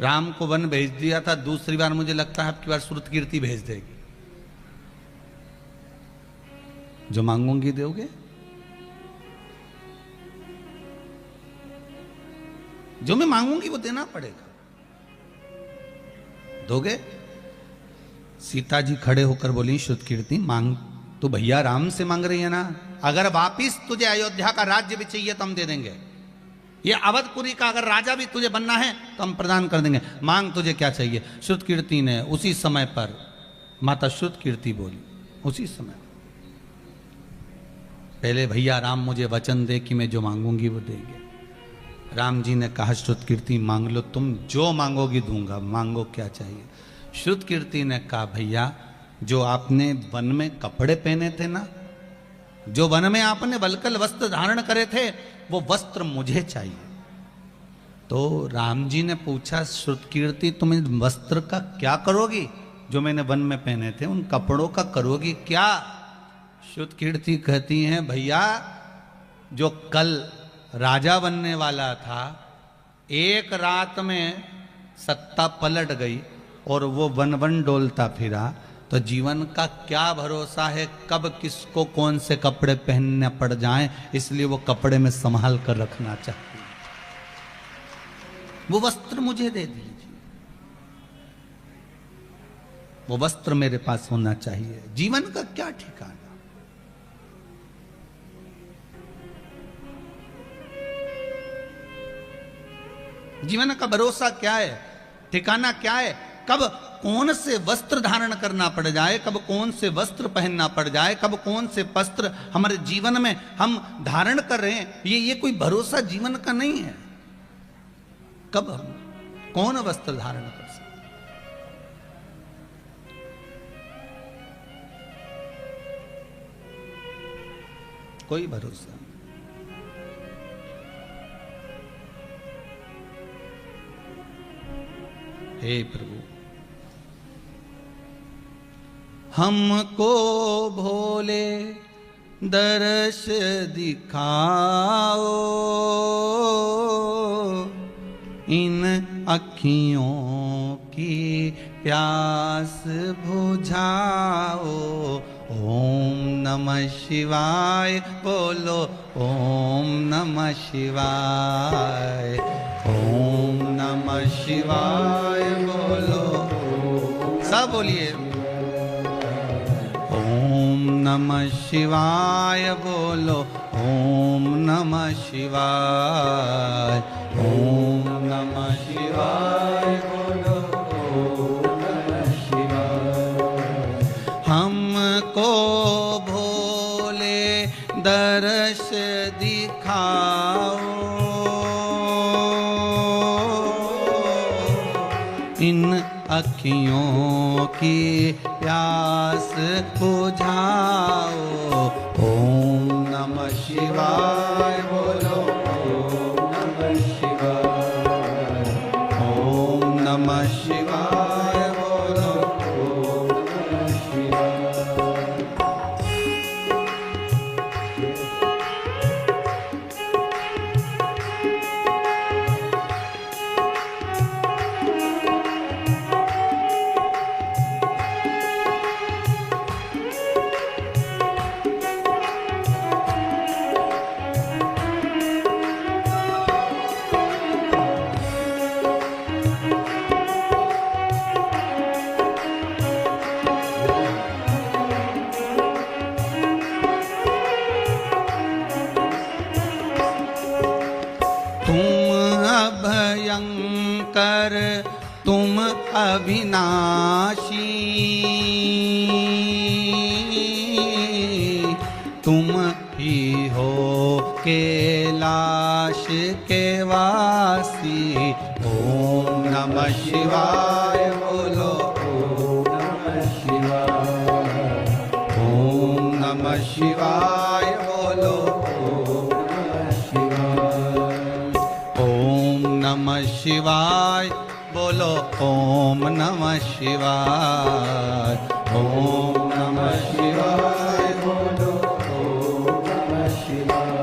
राम को वन भेज दिया था, दूसरी बार मुझे लगता है अब की बार श्रुतकीर्ति भेज देगी। जो मांगूंगी दोगे? जो मैं मांगूंगी वो देना पड़ेगा, दोगे? सीता जी खड़े होकर बोली, श्रुतकीर्ति मांग, तू भैया राम से मांग रही है ना, अगर वापिस तुझे अयोध्या का राज्य भी चाहिए तो हम दे देंगे, ये अवधपुरी का अगर राजा भी तुझे बनना है तो हम प्रदान कर देंगे, मांग तुझे क्या चाहिए। श्रुतकीर्ति ने उसी समय पर, माता श्रुतकीर्ति बोली उसी समय, पहले भैया राम मुझे वचन दे कि मैं जो मांगूंगी वो देंगे। राम जी ने कहा, श्रुतकीर्ति मांग लो, तुम जो मांगोगी दूंगा, मांगो क्या चाहिए। श्रुतकीर्ति ने कहा, भैया जो आपने वन में कपड़े पहने थे ना, जो वन में आपने वल्कल वस्त्र धारण करे थे, वो वस्त्र मुझे चाहिए। तो राम जी ने पूछा, श्रुतकीर्ति तुम इन वस्त्र का क्या करोगी? जो मैंने वन में पहने थे उन कपड़ों का करोगी क्या? श्रुतकीर्ति कहती हैं, भैया जो कल राजा बनने वाला था, एक रात में सत्ता पलट गई और वो वन वन डोलता फिरा, तो जीवन का क्या भरोसा है कब किसको कौन से कपड़े पहनने पड़ जाएं, इसलिए वो कपड़े में संभाल कर रखना चाहती है। वो वस्त्र मुझे दे दीजिए, वो वस्त्र मेरे पास होना चाहिए। जीवन का क्या ठिकाना? जीवन का भरोसा क्या है? ठिकाना क्या है? कब कौन से वस्त्र धारण करना पड़ जाए, कब कौन से वस्त्र पहनना पड़ जाए, कब कौन से वस्त्र हमारे जीवन में हम धारण कर रहे हैं, ये कोई भरोसा जीवन का नहीं है। कब हम कौन वस्त्र धारण कर सकते, कोई भरोसा नहीं। हे प्रभु, हमको भोले दर्श दिखाओ, इन अखियों की प्यास बुझाओ। ओम नमः शिवाय बोलो, ओम नमः शिवाय, ओम नमः शिवाय बोलो, सब बोलिए। ओम नमः शिवाय बोलो, ओम नमः शिवाय, ओम नमः शिवाय बोलो, ओम नमः शिवाय। हमको भोले दर्श दिखाओ, इन अखियों की प्यास बुझाओ। ओम नमः शिवाय बोलो, ओम नमः शिवाय, ओम नमः शिवाय बोलो, ओम नमः शिवाय। शंकर तुम अविनाशी, तुम ही हो कैलाश के वासी। ओम नमः शिवाय बोलो, ओम नमः शिवाय, ओम नमः शिवाय बोलो, ओम नमः शिवाय बोलो, ओम नमः शिवाय, ओम नमः शिवाय बोलो, ओम नमः शिवाय।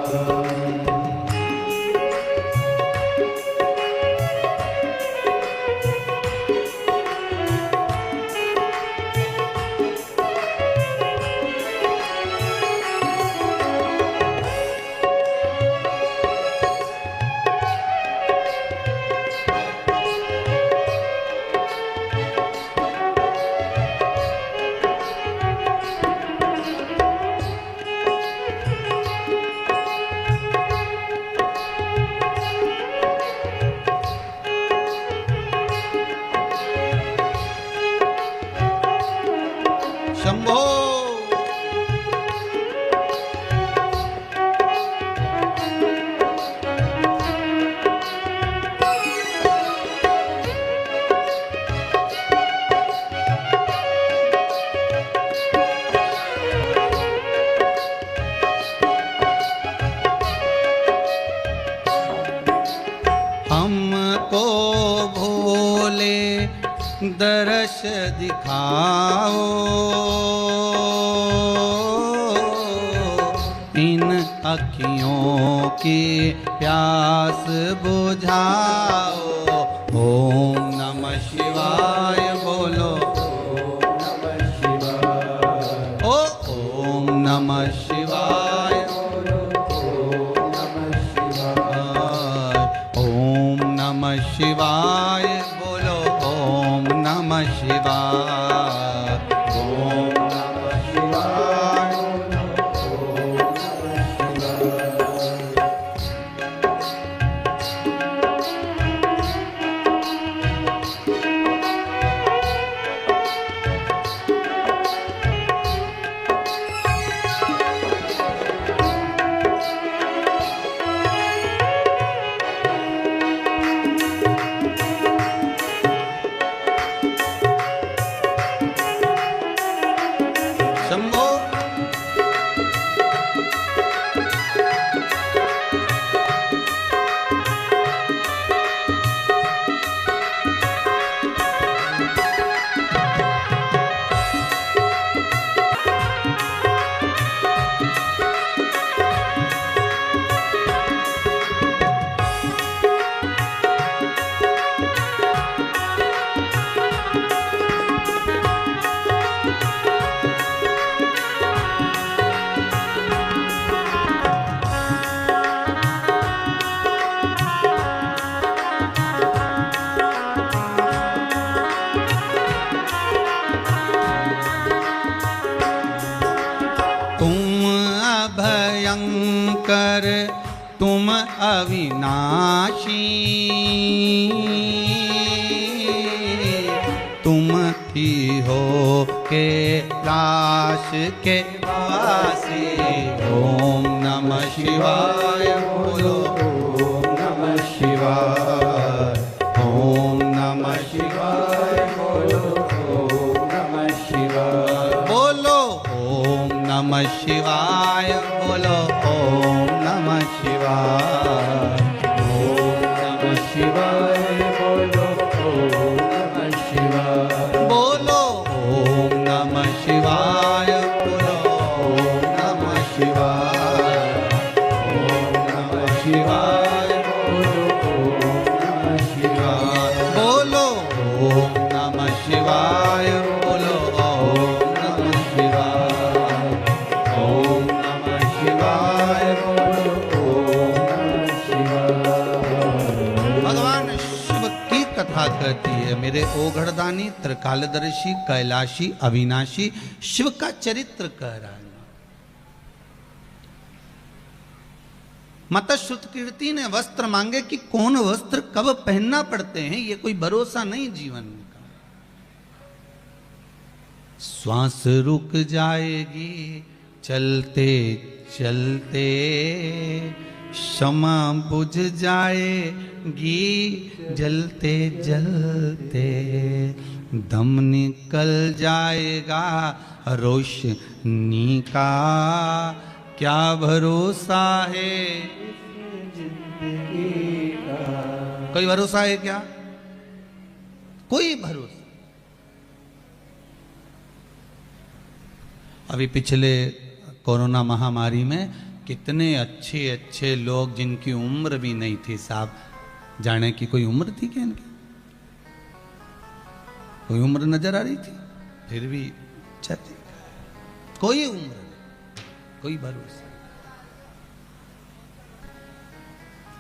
शंभो हमको भोले दर्श दिखाओ, इन अखियों की प्यास बुझाओ। ओम नमः शिवाय बोलो, ओम नमः शिवाय, ओम नमः शिवाय बोलो, ओम नमः शिवाय, ओम नमः शिवाय बोलो, ओम नमः शिवाय, ओम नमः शिवाय, ओम शंभो भयंकर तुम अविनाशी, तुम ही हो कैलाश के वासी। ओम नमः शिवाय बोलो, ओम नमः शिवाय, ओम नमः शिवाय बोलो, ओम नमः शिवाय बोलो, ओम नमः शिवाय बोलो, ओम नमः शिवाय, ओम नमः शिवाय बोलो, ओम नमः शिवाय बोलो, ओम नमः शिवाय बोलो, ओम नमः शिवाय, ओम नमः शिवाय बोलो, ओम नमः शिवाय बोलो, ओम नमः शिवाय बोलो, ओम नमः शिवाय, ओम नमः शिवाय बोलो, ओम नमः शिवाय। भगवान शिव की कथा कहती है, मेरे ओघड़दानी त्रिकालदर्शी कैलाशी अविनाशी शिव का चरित्र कह रहा है। मतश्रुतकीर्ति ने वस्त्र मांगे कि कौन वस्त्र कब पहनना पड़ते हैं, ये कोई भरोसा नहीं जीवन का। श्वास रुक जाएगी चलते चलते, क्षमा बुझ जाएगी जलते जलते, दम निकल जाएगा रोशनी का, क्या भरोसा है कोई भरोसा है क्या? कोई भरोसा। अभी पिछले कोरोना महामारी में कितने अच्छे अच्छे लोग जिनकी उम्र भी नहीं थी साहब, जाने की कोई उम्र थी क्या इनकी? कोई उम्र नजर आ रही थी, फिर भी चले, कोई उम्र नहीं, कोई भरोसा।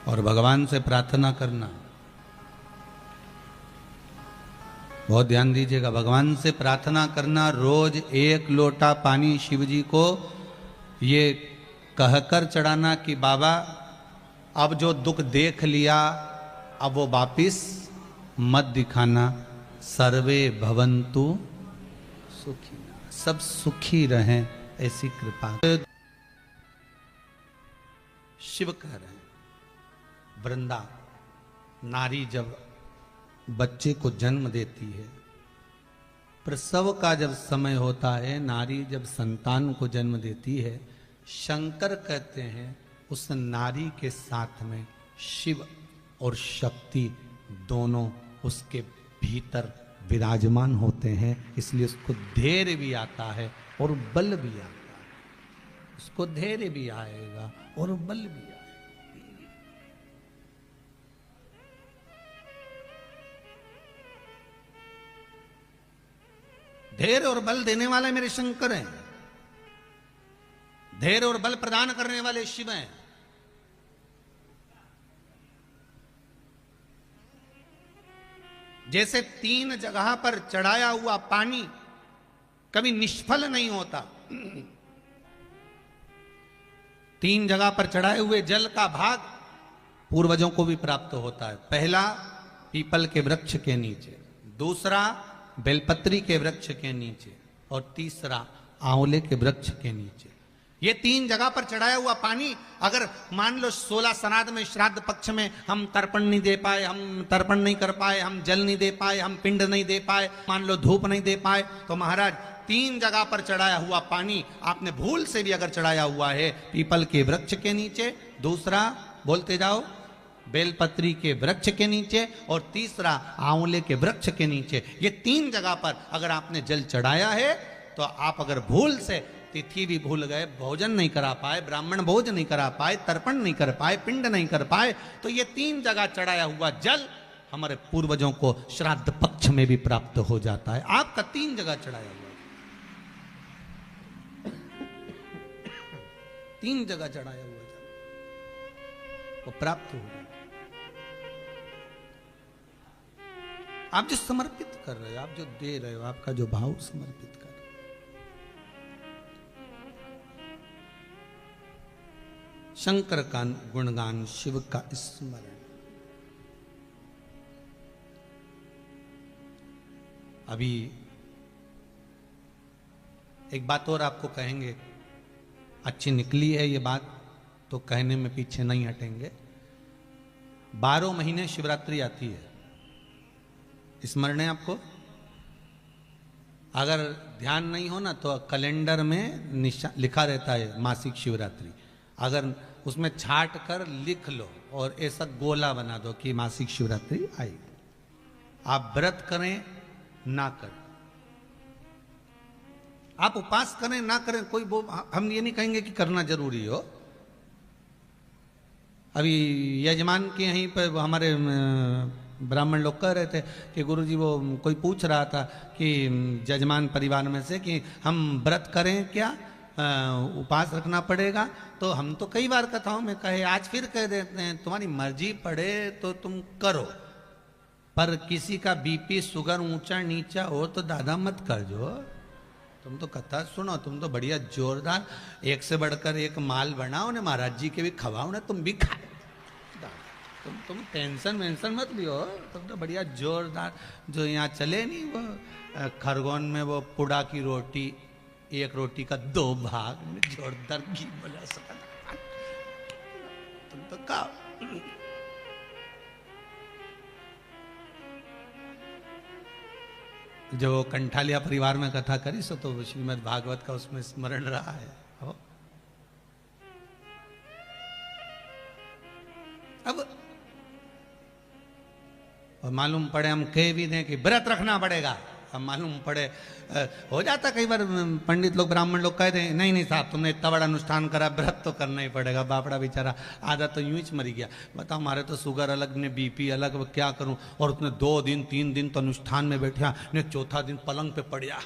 और भगवान से प्रार्थना करना, बहुत ध्यान दीजिएगा, भगवान से प्रार्थना करना, रोज 1 लोटा पानी शिव जी को ये कहकर चढ़ाना कि बाबा अब जो दुख देख लिया अब वो वापिस मत दिखाना, सर्वे भवन्तु सुखी, सब सुखी रहें ऐसी कृपा। शिव कह रहे हैं वृंदा, नारी जब बच्चे को जन्म देती है, प्रसव का जब समय होता है, नारी जब संतान को जन्म देती है, शंकर कहते हैं उस नारी के साथ में शिव और शक्ति दोनों उसके भीतर विराजमान होते हैं, इसलिए उसको धैर्य भी आता है और बल भी आता है। उसको धैर्य भी आएगा और बल भी आएगा। धैर्य और बल देने वाले मेरे शंकर हैं, धैर्य और बल प्रदान करने वाले शिव हैं। जैसे 3 जगह पर चढ़ाया हुआ पानी कभी निष्फल नहीं होता, 3 जगह पर चढ़ाए हुए जल का भाग पूर्वजों को भी प्राप्त होता है। पहला पीपल के वृक्ष के नीचे, दूसरा बेलपत्री के वृक्ष के नीचे और तीसरा आंवले के वृक्ष के नीचे। ये 3 जगह पर चढ़ाया हुआ पानी अगर मान लो 16 श्राद्ध में, श्राद्ध पक्ष में हम तर्पण नहीं दे पाए, हम तर्पण नहीं कर पाए, हम जल नहीं दे पाए, हम पिंड नहीं दे पाए, मान लो धूप नहीं दे पाए, तो महाराज 3 जगह पर चढ़ाया हुआ पानी आपने भूल से भी अगर चढ़ाया हुआ है पीपल के वृक्ष के नीचे, दूसरा बोलते जाओ बेलपत्री के वृक्ष के नीचे और तीसरा आंवले के वृक्ष के नीचे, ये 3 जगह पर अगर आपने जल चढ़ाया है तो आप अगर भूल से तिथि भी भूल गए, भोजन नहीं करा पाए, ब्राह्मण भोज नहीं करा पाए, तर्पण नहीं कर पाए, पिंड नहीं कर पाए, तो ये 3 जगह चढ़ाया हुआ जल हमारे पूर्वजों को श्राद्ध पक्ष में भी प्राप्त हो जाता है। आपका 3 जगह चढ़ाया हुआ, 3 जगह चढ़ाया हुआ जल वो प्राप्त हो गया। आप जो समर्पित कर रहे हो, आप जो दे रहे हो, आपका जो भाव समर्पित कर रहे हो, शंकर का गुणगान, शिव का स्मरण। अभी एक बात और आपको कहेंगे, अच्छी निकली है ये बात तो कहने में पीछे नहीं हटेंगे। 12 महीने शिवरात्रि आती है, स्मरण है आपको? अगर ध्यान नहीं हो ना तो कैलेंडर में लिखा रहता है मासिक शिवरात्रि, अगर उसमें छाट कर लिख लो और ऐसा गोला बना दो कि मासिक शिवरात्रि आई। आप व्रत करें ना करें, आप उपास करें ना करें, कोई हम ये नहीं कहेंगे कि करना जरूरी हो। अभी यजमान के यहीं पर हमारे ब्राह्मण लोग कह रहे थे कि गुरुजी वो कोई पूछ रहा था कि यजमान परिवार में से कि हम व्रत करें क्या, उपास रखना पड़ेगा? तो हम तो कई बार कथाओं में कहे, आज फिर कह देते हैं तुम्हारी मर्जी पड़े तो तुम करो, पर किसी का बीपी शुगर ऊंचा नीचा हो तो दादा मत कर जो। तुम तो कथा सुनो, तुम तो बढ़िया जोरदार एक से बढ़कर एक माल बनाओ ने, महाराज जी के भी खवाओ ने, तुम भी खाओ। तुम टेंशन वेंशन मत लियो, तुम तो बढ़िया जोरदार। जो यहाँ चले नहीं वो खरगोन में वो पुड़ा की रोटी, एक रोटी का 2 भाग में जोरदार घी बना सका, तुम तो खाओ। जो कंठालिया परिवार में कथा करी सो तो श्रीमद् भागवत का उसमें स्मरण रहा है। अब मालूम पड़े हम कह भी दें कि व्रत रखना पड़ेगा, अब मालूम पड़े हो जाता कई बार पंडित लोग ब्राह्मण लोग कह दें नहीं नहीं साहब तुमने इतना बड़ा अनुष्ठान करा, व्रत तो करना ही पड़ेगा। बापड़ा बेचारा आधा तो यूं ही मरी गया। बताओ हमारे तो शुगर अलग ने बीपी अलग, क्या करूं। और उसने 2 दिन 3 दिन तो अनुष्ठान में बैठा ने, चौथा दिन पलंग पे पड़ गया।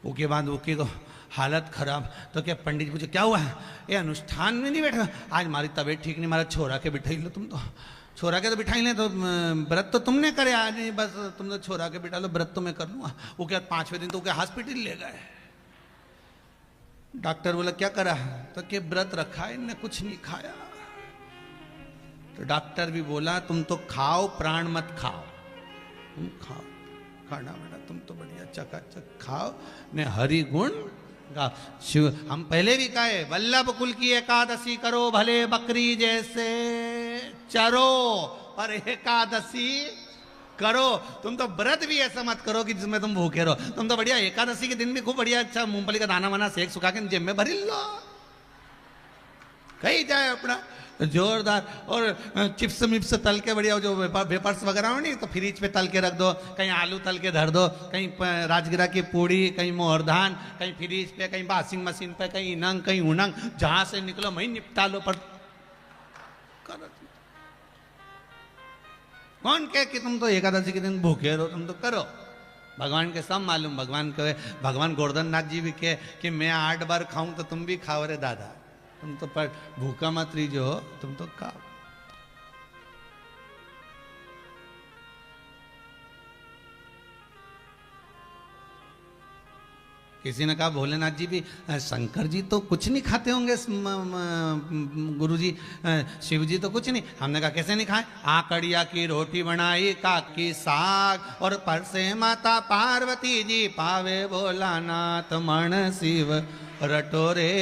उसके बाद उसकी तो हालत खराब। तो क्या पंडित पूछे क्या हुआ है? ये अनुष्ठान में नहीं बैठा, आज हमारी तबीयत ठीक नहीं, हमारा छोरा के बिठाई लो। तुम तो छोरा के तो बिठाई ले, तो व्रत तो तुमने करे आज नहीं, बस तुम तो छोरा के बिठा लो, व्रत तो मैं कर लूँगा। वो क्या 5वें दिन तो क्या हॉस्पिटल ले गए। डॉक्टर बोला क्या करा? तो क्या व्रत रखा है, इनने कुछ नहीं खाया। तो डॉक्टर भी बोला तुम तो खाओ, प्राण मत खाओ, तुम खाओ खाना बेटा, तुम तो बढ़िया चकाचक खाओ ने हरि गुण गा। शिव हम पहले भी कहे वल्लभ कुल की एकादशी करो, भले बकरी जैसे चरो, पर एकादशी करो। तुम तो व्रत भी ऐसा मत करो कि जिसमें तुम भूखे रहो। तुम तो बढ़िया एकादशी के दिन भी खूब बढ़िया अच्छा मूंगफली का दाना वाना सेक सुखा के जेब में भर लो, कहीं जाए अपना जोरदार। और चिप्स मिप्स तल के बढ़िया जो वेपर्स वगैरह हो नहीं तो फ्रिज पे तल के रख दो, कहीं आलू तल के धर दो, कहीं राजगिरा की पूड़ी, कहीं मोहरधान, कहीं फ्रिज पे, कहीं वॉशिंग मशीन पे, कहीं इनंग कहीं उनंग, जहां से निकलो वहीं निपटा लो। पर कौन कहे कि तुम तो एकादशी के दिन भूखे रहो, तुम तो करो। भगवान के सब मालूम। भगवान गोवर्धन नाथ जी भी कहे कि मैं 8 बार खाऊं तो तुम भी खाओ रे दादा, तुम तो पर भूखा मत रहीजो, तुम तो खाओ। किसी ने कहा भोलेनाथ जी भी, शंकर जी तो कुछ नहीं खाते होंगे गुरु जी, शिव जी तो कुछ नहीं। हमने कहा कैसे नहीं खाए? आकड़िया की रोटी बनाई, काकी साग, और परसे माता पार्वती जी पावे भोलानाथ मण शिव रटोरे।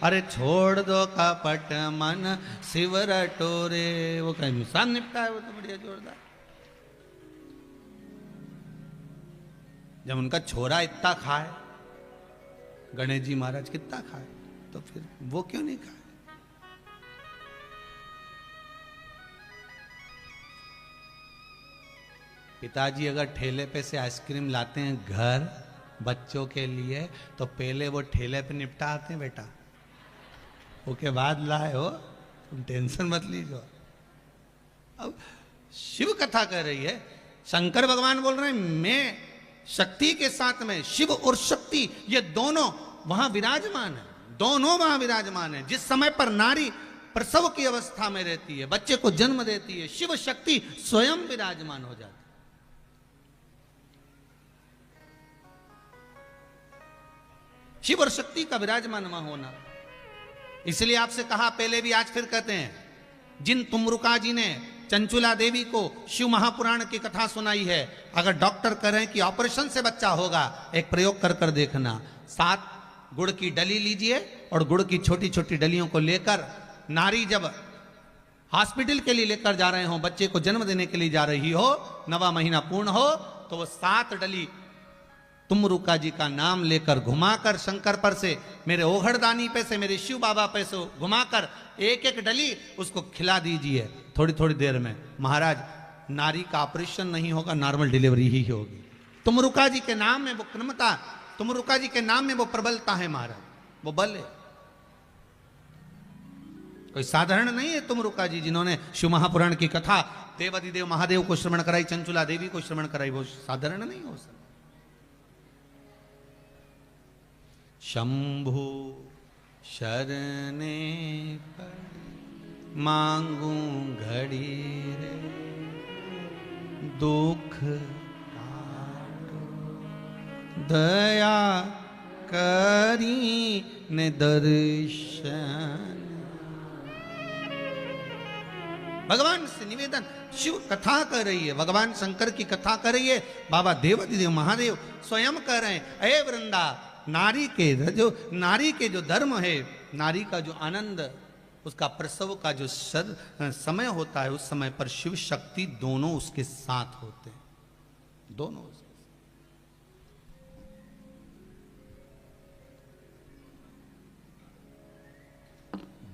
अरे छोड़ दो कपट मन शिव रटोरे। वो कहीं नुकसान निपटा है, वो तो बढ़िया जोरदार। जब उनका छोरा इतना खाए, गणेश जी महाराज कितना खाए, तो फिर वो क्यों नहीं खाए? पिताजी अगर ठेले पे से आइसक्रीम लाते हैं घर बच्चों के लिए, तो पहले वो ठेले पे निपटा आते हैं बेटा, उसके बाद लाए हो, तुम टेंशन मत लीजिए। अब शिव कथा कह रही है, शंकर भगवान बोल रहे हैं मैं शक्ति के साथ में, शिव और शक्ति ये दोनों वहां विराजमान है, दोनों वहां विराजमान है। जिस समय पर नारी प्रसव की अवस्था में रहती है, बच्चे को जन्म देती है, शिव शक्ति स्वयं विराजमान हो जाती है। शिव और शक्ति का विराजमान वहां होना, इसलिए आपसे कहा पहले भी, आज फिर कहते हैं, जिन तुमरुका जी ने चंचुला देवी को शिव महापुराण की कथा सुनाई है, अगर डॉक्टर करें कि ऑपरेशन से बच्चा होगा, एक प्रयोग कर कर देखना। 7 गुड़ की डली लीजिए और गुड़ की छोटी छोटी डलियों को लेकर नारी जब हॉस्पिटल के लिए लेकर जा रहे हो, बच्चे को जन्म देने के लिए जा रही हो, 9वां महीना पूर्ण हो, तो वो 7 डली तुमरुका जी का नाम लेकर घुमाकर शंकर पर से, मेरे ओघड़दानी पे से, मेरे शिव बाबा पे से घुमाकर एक एक डली उसको खिला दीजिए। थोड़ी थोड़ी देर में महाराज नारी का ऑपरेशन नहीं होगा, नॉर्मल डिलीवरी ही होगी। तुमरुका जी के नाम में वो क्रमता, तुमरुका जी के नाम में वो प्रबलता है महाराज, वो बल है। कोई साधारण नहीं है तुमरुका जी, जिन्होंने शिव महापुराण की कथा देवादिदेव महादेव को श्रवण कराई, चंचुला देवी को श्रवण कराई, वो साधारण नहीं हो सकता। शंभु शरणे मांगू घड़ी रे, दुख दया करी ने दर्शन। भगवान से निवेदन, शिव कथा कर रही है, भगवान शंकर की कथा कर रही है, बाबा देवाधिदेव महादेव स्वयं कर रहे हैं, अये वृंदा, नारी के जो धर्म है, नारी का जो आनंद, उसका प्रसव का जो समय होता है, उस समय पर शिव शक्ति दोनों उसके साथ होते हैं, दोनों उसके साथ।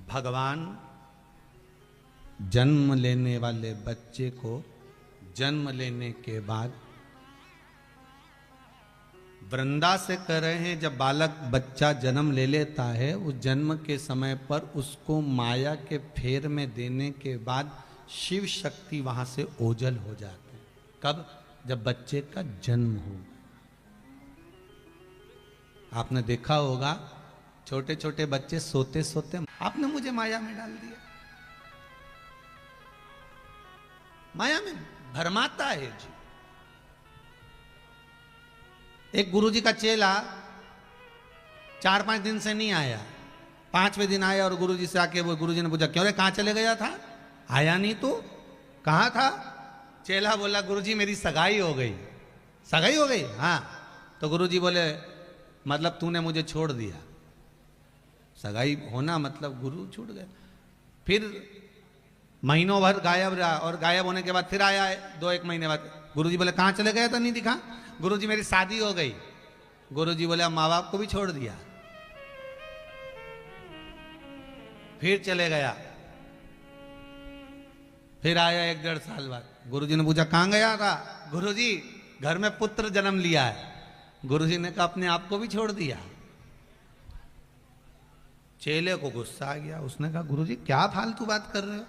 भगवान जन्म लेने वाले बच्चे को जन्म लेने के बाद वृंदा से कह रहे हैं, जब बालक बच्चा जन्म ले लेता है, उस जन्म के समय पर उसको माया के फेर में देने के बाद शिव शक्ति वहां से ओझल हो जाते हैं। कब? जब बच्चे का जन्म हो। आपने देखा होगा छोटे छोटे बच्चे सोते सोते, आपने मुझे माया में डाल दिया, माया में भरमाता है जी। एक गुरुजी का चेला 4-5 दिन से नहीं आया, 5वें दिन आया और गुरुजी से आके वो गुरुजी ने पूछा, क्यों रे कहां चले गया था, आया नहीं तू, कहां था? चेला बोला, गुरुजी मेरी सगाई हो गई। सगाई हो गई? हाँ। तो गुरुजी बोले, मतलब तूने मुझे छोड़ दिया। सगाई होना मतलब गुरु छूट गया। फिर महीनों भर गायब रहा और गायब होने के बाद फिर आया है 2-1 महीने बाद। गुरुजी बोले, कहां चले गया था, नहीं दिखा? गुरुजी मेरी शादी हो गई। गुरुजी बोले, माँ बाप को भी छोड़ दिया। फिर चले गया, फिर आया 1-1.5 साल बाद। गुरुजी ने पूछा, कहां गया था? गुरुजी घर में पुत्र जन्म लिया है। गुरुजी ने कहा, अपने आप को भी छोड़ दिया। चेले को गुस्सा आ गया, उसने कहा, गुरुजी क्या फालतू बात कर रहे हो,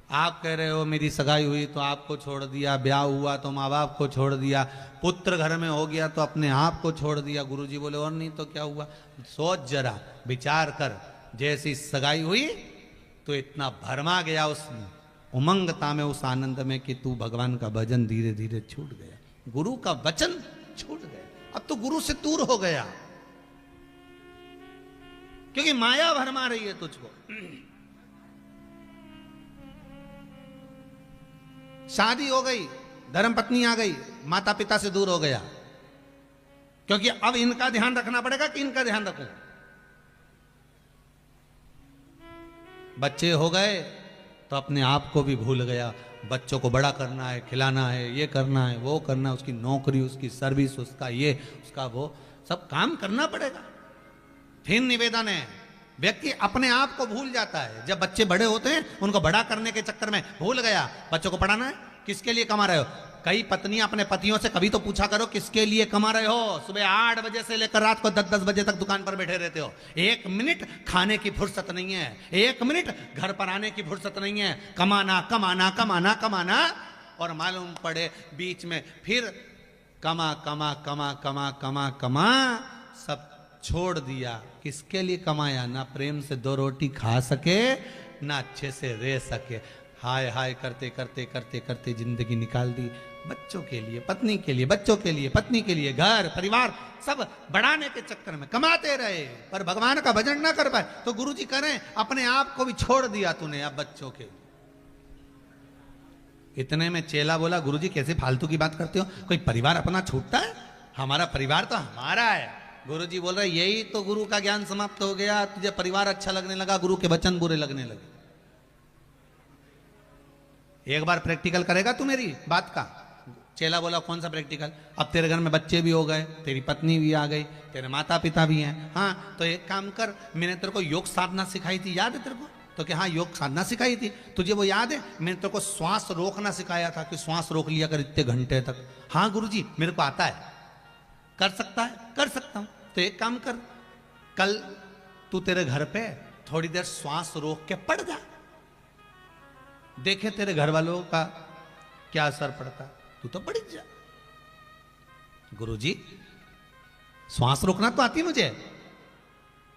आप कह रहे हो मेरी सगाई हुई तो आपको छोड़ दिया, ब्याह हुआ तो माँ बाप को छोड़ दिया, पुत्र घर में हो गया तो अपने आप को छोड़ दिया। गुरुजी बोले, और नहीं तो क्या हुआ? सोच जरा, विचार कर, जैसी सगाई हुई तो इतना भरमा गया उस उमंगता में, उस आनंद में कि तू भगवान का भजन धीरे धीरे छूट गया, गुरु का वचन छूट गया, अब तो गुरु से दूर हो गया, क्योंकि माया भरमा रही है तुझको। शादी हो गई, धर्म पत्नी आ गई, माता पिता से दूर हो गया, क्योंकि अब इनका ध्यान रखना पड़ेगा कि इनका ध्यान रखूं। बच्चे हो गए तो अपने आप को भी भूल गया, बच्चों को बड़ा करना है, खिलाना है, ये करना है, वो करना है, उसकी नौकरी, उसकी सर्विस, उसका ये, उसका वो, सब काम करना पड़ेगा। फिर निवेदन है, व्यक्ति अपने आप को भूल जाता है। जब बच्चे बड़े होते हैं, उनको बड़ा करने के चक्कर में भूल गया बच्चों को पढ़ाना है, किसके लिए कमा रहे हो। कई पत्नियां अपने पतियों से कभी तो पूछा करो, किसके लिए कमा रहे हो? सुबह 8 बजे से लेकर रात को 10-10 बजे तक दुकान पर बैठे रहते हो, 1 मिनट खाने की फुर्सत नहीं है, 1 मिनट घर पर आने की फुर्सत नहीं है, कमाना कमाना कमाना कमाना, और मालूम पड़े बीच में फिर कमा कमा कमा कमा कमा कमा सब छोड़ दिया। किसके लिए कमाया? ना प्रेम से 2 रोटी खा सके, ना अच्छे से रह सके, हाय हाय करते करते करते करते जिंदगी निकाल दी बच्चों के लिए, पत्नी के लिए, बच्चों के लिए, पत्नी के लिए, घर परिवार सब बढ़ाने के चक्कर में कमाते रहे, पर भगवान का भजन ना कर पाए। तो गुरुजी करें, अपने आप को भी छोड़ दिया तूने अब बच्चों के। इतने में चेला बोला, गुरुजी कैसे फालतू की बात करते हो, कोई परिवार अपना छूटता है? हमारा परिवार तो हमारा है। गुरुजी बोल रहे, यही तो गुरु का ज्ञान समाप्त हो गया, तुझे परिवार अच्छा लगने लगा, गुरु के वचन बुरे लगने लगे। एक बार प्रैक्टिकल करेगा तू मेरी बात का? चेला बोला, कौन सा प्रैक्टिकल? अब तेरे घर में बच्चे भी हो गए, तेरी पत्नी भी आ गई, तेरे माता पिता भी हैं, हाँ तो एक काम कर, मैंने तेरे को योग साधना सिखाई थी, याद है तेरे को? तो क्या, हाँ योग साधना सिखाई थी, तुझे वो याद है? मैंने तेरे को श्वास रोकना सिखाया था कि श्वास रोक लिया कर इतने घंटे तक। हाँ गुरुजी मेरे को आता है। कर सकता है? कर सकता हूं। तो एक काम कर, कल तू तेरे घर पे थोड़ी देर श्वास रोक के पड़ जा, देखे तेरे घर वालों का क्या असर पड़ता। तू तो पड़ जा। गुरुजी श्वास रोकना तो आती मुझे।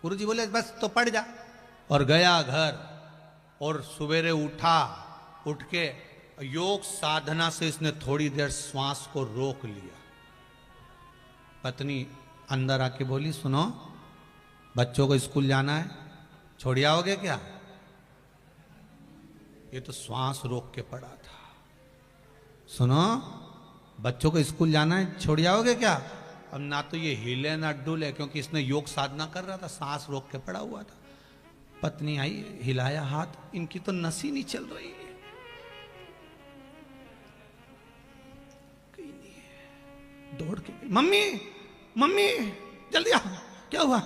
गुरुजी बोले, बस तो पड़ जा। और गया घर, और सवेरे उठा, उठ के योग साधना से इसने थोड़ी देर श्वास को रोक लिया। पत्नी अंदर आके बोली, सुनो बच्चों को स्कूल जाना है, छोड़ आओगे क्या? ये तो श्वास रोक के पड़ा था। सुनो बच्चों को स्कूल जाना है, छोड़ आओगे क्या? अब ना तो ये हिले ना डुले, क्योंकि इसने योग साधना कर रहा था, सांस रोक के पड़ा हुआ था। पत्नी आई, हिलाया हाथ, इनकी तो नस ही नहीं चल रही है, कहीं नहीं है। दौड़ के मम्मी मम्मी जल्दी आ, क्या हुआ?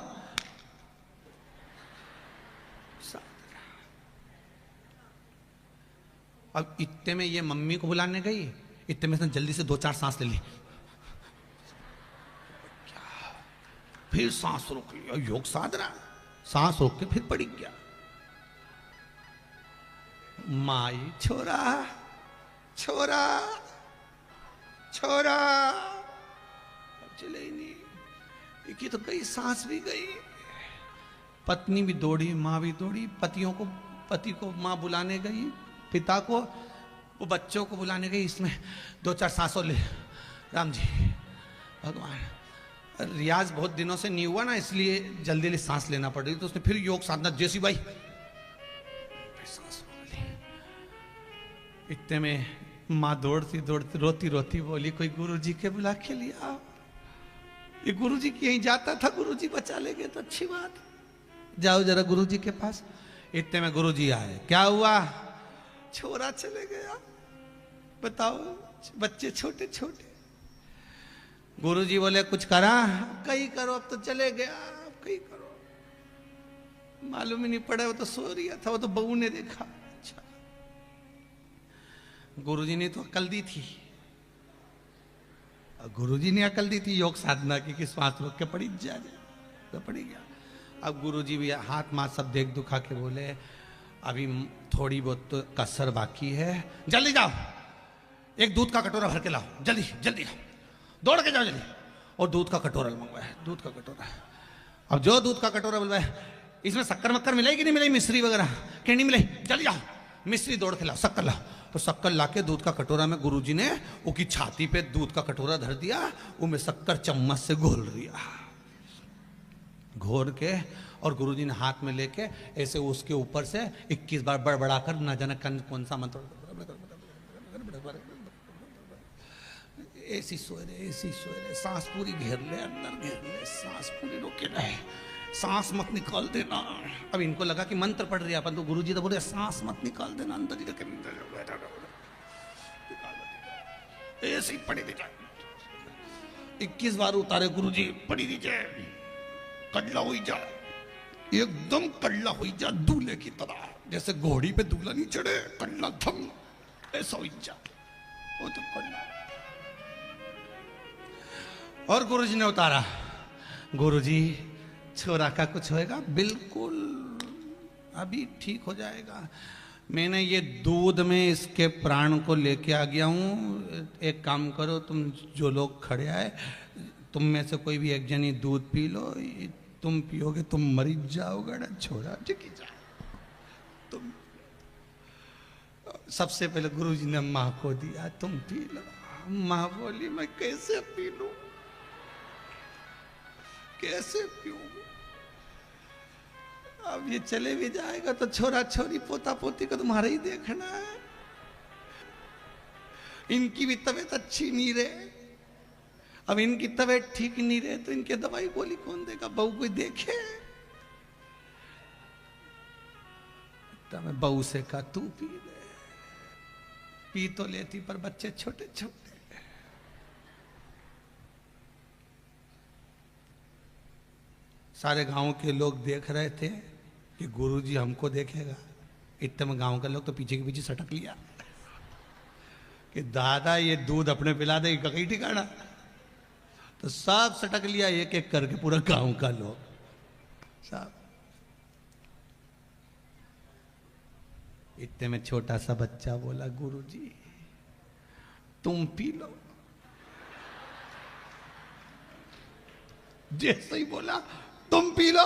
अब इतने में ये मम्मी को बुलाने गई, इतने में जल्दी से 2-4 सांस ले ली, फिर सांस रोक लिया, योग साधना, सांस रोक के फिर पड़ी गया। माई छोरा छोरा छोरा, अब चले ही नहीं, एक ही तो गई, सांस भी गई। पत्नी भी दौड़ी, माँ भी दौड़ी, पति को माँ बुलाने गई, पिता को, वो बच्चों को बुलाने गई, इसमें 2-4 सांसों ले। राम जी भगवान, रियाज बहुत दिनों से नहीं हुआ ना, इसलिए जल्दी जल्दी सांस लेना पड़ रही, तो उसने फिर योग साधना, जैसी भाई सांस ली। इतने में माँ दौड़ती दौड़ती रोती रोती बोली, कोई गुरुजी के बुला के लिया, ये गुरुजी की यहीं जाता था, गुरुजी बचा ले गए तो अच्छी बात, जाओ जरा गुरुजी के पास। इतने में गुरुजी आए, क्या हुआ? छोरा चले गया, बताओ, बच्चे छोटे छोटे। गुरुजी बोले, कुछ करा? कहीं करो, अब तो चले गया, अब कहीं करो। मालूम ही नहीं पड़ा, वो तो सो रहा था, वो तो बहू ने देखा। अच्छा, गुरुजी ने तो अकल दी थी, गुरुजी ने अकल दी थी योग साधना की, कि श्वास रोक के पड़ी जा, तो पड़ी गया। अब गुरुजी भी हाथ माथ सब देख दुखा के बोले, अभी थोड़ी बहुत तो कसर बाकी है, जल्दी जाओ, एक दूध का कटोरा भर के लाओ, जल्दी जल्दी दौड़ के जाओ जल्दी। और दूध का कटोरा मंगवाया, दूध का कटोरा। अब जो दूध का कटोरा बुलवाया, इसमें शक्कर मक्कर मिलेगी नहीं मिलेगी, मिश्री वगैरह कहीं नहीं मिले, जल्दी जाओ मिश्री दौड़ के लाओ, शक्कर लाओ। तो शक्कर लाके दूध का कटोरा में गुरुजी ने उसकी छाती पे दूध का कटोरा धर दिया, उसमें शक्कर चम्मच से घोल दिया, घोर के, और गुरुजी ने हाथ में लेके ऐसे उसके ऊपर से 21 बार बड़बड़ा कर, ना जाने कौन सा मंत्र, ऐसी सोए रहे, सांस पूरी घेर ले, अंदर घेर ले, सांस पूरी रोके रहे, सांस मत निकाल देना। अब इनको लगा कि मंत्र पढ़ रही है अपन, तो गुरुजी तो बोले सांस मत निकाल देना, अंदर ही रखे, ऐसे ही पड़ी दीजिए। 21 बार उतारे गुरुजी, पड़ी दीजिए, कल्ला हुई जा, एकदम कल्ला हुई जा, दूल्हे की तरह, जैसे घोड़ी पे दूल्हा नहीं चढ़े, कल्ला धम, ऐसा हुई जा, वो तो कल्ला। और गुरुजी ने उतारा, गुरुजी छोरा का कुछ होएगा? बिल्कुल, अभी ठीक हो जाएगा। मैंने ये दूध में इसके प्राण को लेके आ गया हूँ, एक काम करो, तुम जो लोग खड़े आए, तुम में से कोई भी एक जनी दूध पी लो, तुम पियोगे तुम मरी जाओगे ना, छोड़ा चिकी जा तुम। सबसे पहले गुरुजी ने माँ को दिया, तुम पी लो। माँ बोली, मैं कैसे पी लूं, कैसे पीऊं? अब ये चले भी जाएगा तो छोरा छोरी पोता पोती को तुम्हारा ही देखना है, इनकी भी तबीयत अच्छी नहीं रहे, अब इनकी तबीयत ठीक नहीं रहे तो इनके दवाई गोली कौन देगा, बहू कोई देखे? तो मैं बहू से कहा, तू पी ले, पी तो लेती पर बच्चे छोटे छोटे। सारे गांव के लोग देख रहे थे कि गुरुजी हमको देखेगा, इतने में गांव के लोग तो पीछे के पीछे सटक लिया कि दादा ये दूध अपने पिला दे, कहीं ठिकाना। तो सब सटक लिया एक एक करके, पूरा गांव का लोग सब। इतने में छोटा सा बच्चा बोला, गुरुजी तुम पी लो। जैसे ही बोला तुम पी लो,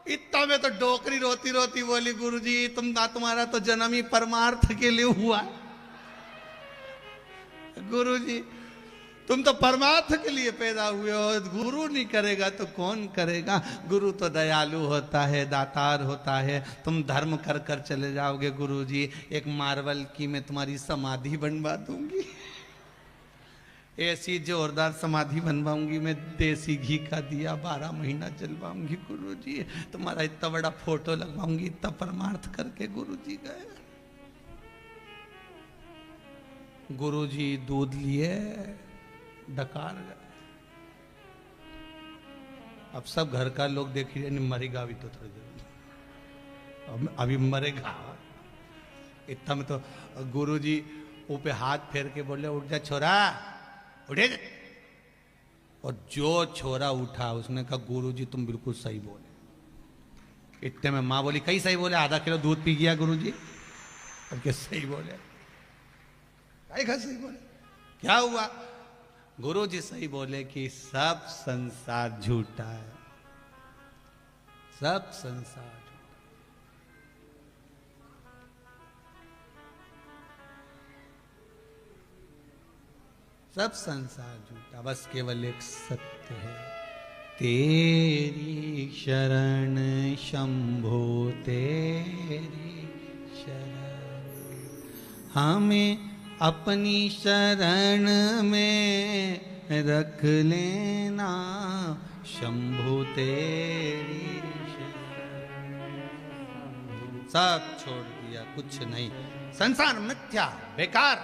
इतना में तो डोकरी रोती रोती बोली, गुरुजी तुम्हारा तो जन्म ही परमार्थ के लिए हुआ। गुरुजी तुम तो परमार्थ के लिए पैदा हुए हो, गुरु नहीं करेगा तो कौन करेगा। गुरु तो दयालु होता है, दातार होता है। तुम धर्म कर कर चले जाओगे गुरु जी, एक मार्बल की मैं तुम्हारी समाधि बनवा दूंगी, ऐसी जोरदार समाधि बनवाऊंगी मैं, देसी घी का दिया 12 महीना जलवाऊंगी गुरु जी, तुम्हारा इतना बड़ा फोटो लगवाऊंगी। इतना परमार्थ करके गुरु जी गए। गुरु जी दूध लिए, डकार गए। अब सब घर का लोग देख रहे, मरेगा अभी तो थोड़ी देर, अभी मरेगा। इतना में तो गुरु जी ऊपर हाथ फेर के बोले, उठ जा छोरा, उठे। और जो छोरा उठा उसने कहा गुरु जी तुम बिल्कुल सही बोले। इतने में माँ बोली, कई सही बोले, आधा किलो दूध पी गया गुरु जी। अब क्या सही बोले, क्या सही बोले, क्या हुआ? गुरु जी सही बोले कि सब संसार झूठा है, सब संसार झूठा। सब संसार झूठा, बस केवल एक सत्य है। तेरी शरण शंभो तेरी शरण, हमें अपनी शरण में रख लेना शंभु तेरी शरण। सब छोड़ दिया, कुछ नहीं। संसार मिथ्या, बेकार,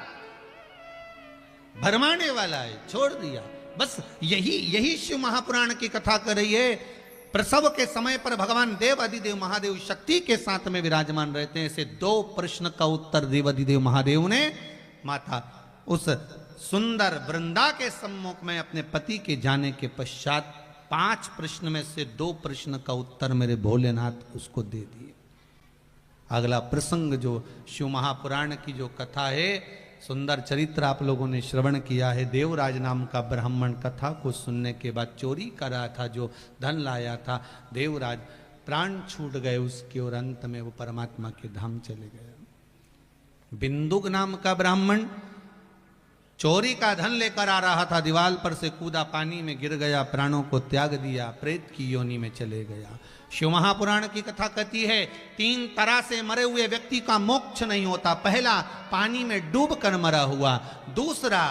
भरमाने वाला है, छोड़ दिया। बस यही शिव महापुराण की कथा कर रही है। प्रसव के समय पर भगवान देव अधिदेव महादेव शक्ति के साथ में विराजमान रहते हैं। ऐसे 2 प्रश्न का उत्तर देव अधिदेव महादेव ने माता उस सुंदर वृंदा के सम्मुख में अपने पति के जाने के पश्चात 5 प्रश्न में से 2 प्रश्न का उत्तर मेरे भोलेनाथ उसको दे दिए। अगला प्रसंग जो शिव महापुराण की जो कथा है, सुंदर चरित्र आप लोगों ने श्रवण किया है। देवराज नाम का ब्राह्मण कथा को सुनने के बाद चोरी कर रहा था, जो धन लाया था, देवराज प्राण छूट गए उसके, और अंत में वो परमात्मा के धाम चले गए। बिंदुक नाम का ब्राह्मण चोरी का धन लेकर आ रहा था, दीवाल पर से कूदा, पानी में गिर गया, प्राणों को त्याग दिया, प्रेत की योनि में चले गया। शिव महापुराण की कथा कहती है 3 तरह से मरे हुए व्यक्ति का मोक्ष नहीं होता। पहला, पानी में डूब कर मरा हुआ। दूसरा,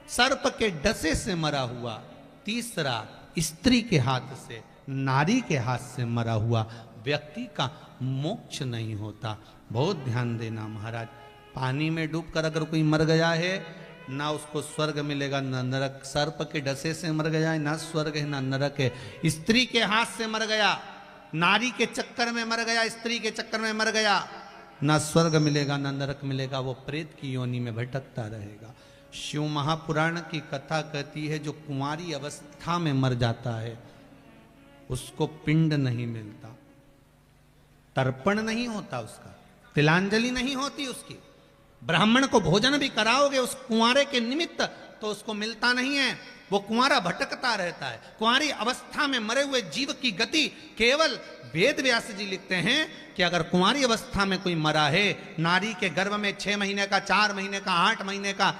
सर्प के डसे से मरा हुआ। तीसरा, स्त्री के हाथ से, नारी के हाथ से मरा हुआ व्यक्ति का मोक्ष नहीं होता। बहुत ध्यान देना महाराज, पानी में डूबकर अगर कोई मर गया है, ना उसको स्वर्ग मिलेगा ना नरक। सर्प के डसे से मर गया है, ना स्वर्ग है ना नरक है। स्त्री के हाथ से मर गया, नारी के चक्कर में मर गया, स्त्री के चक्कर में मर गया, ना स्वर्ग मिलेगा ना नरक मिलेगा, वो प्रेत की योनि में भटकता रहेगा। शिव महापुराण की कथा कहती है जो कुंवारी अवस्था में मर जाता है उसको पिंड नहीं मिलता, तर्पण नहीं होता, उसका तिलांजलि नहीं होती उसकी। ब्राह्मण को भोजन भी कराओगे उस कुंवारे के निमित्त तो उसको मिलता नहीं है, वो कुंवारा भटकता रहता है। कुंवारी अवस्था में मरे हुए जीव की गति केवल वेद व्यास जी लिखते हैं कि अगर कुंवारी अवस्था में कोई मरा है, नारी के गर्भ में 6 महीने का, 4 महीने का, 8 महीने का,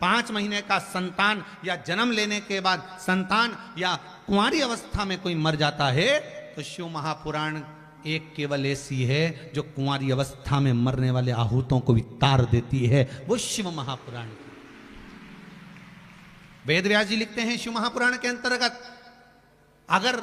5 महीने का संतान या जन्म लेने के बाद संतान या कुंवारी अवस्था में कोई मर जाता है, तो शिव महापुराण एक केवल ऐसी है जो कुंवारी अवस्था में मरने वाले आहूतों को भी तार देती है, वो शिव महापुराण। वेद व्यास जी लिखते हैं शिव महापुराण के अंतर्गत अगर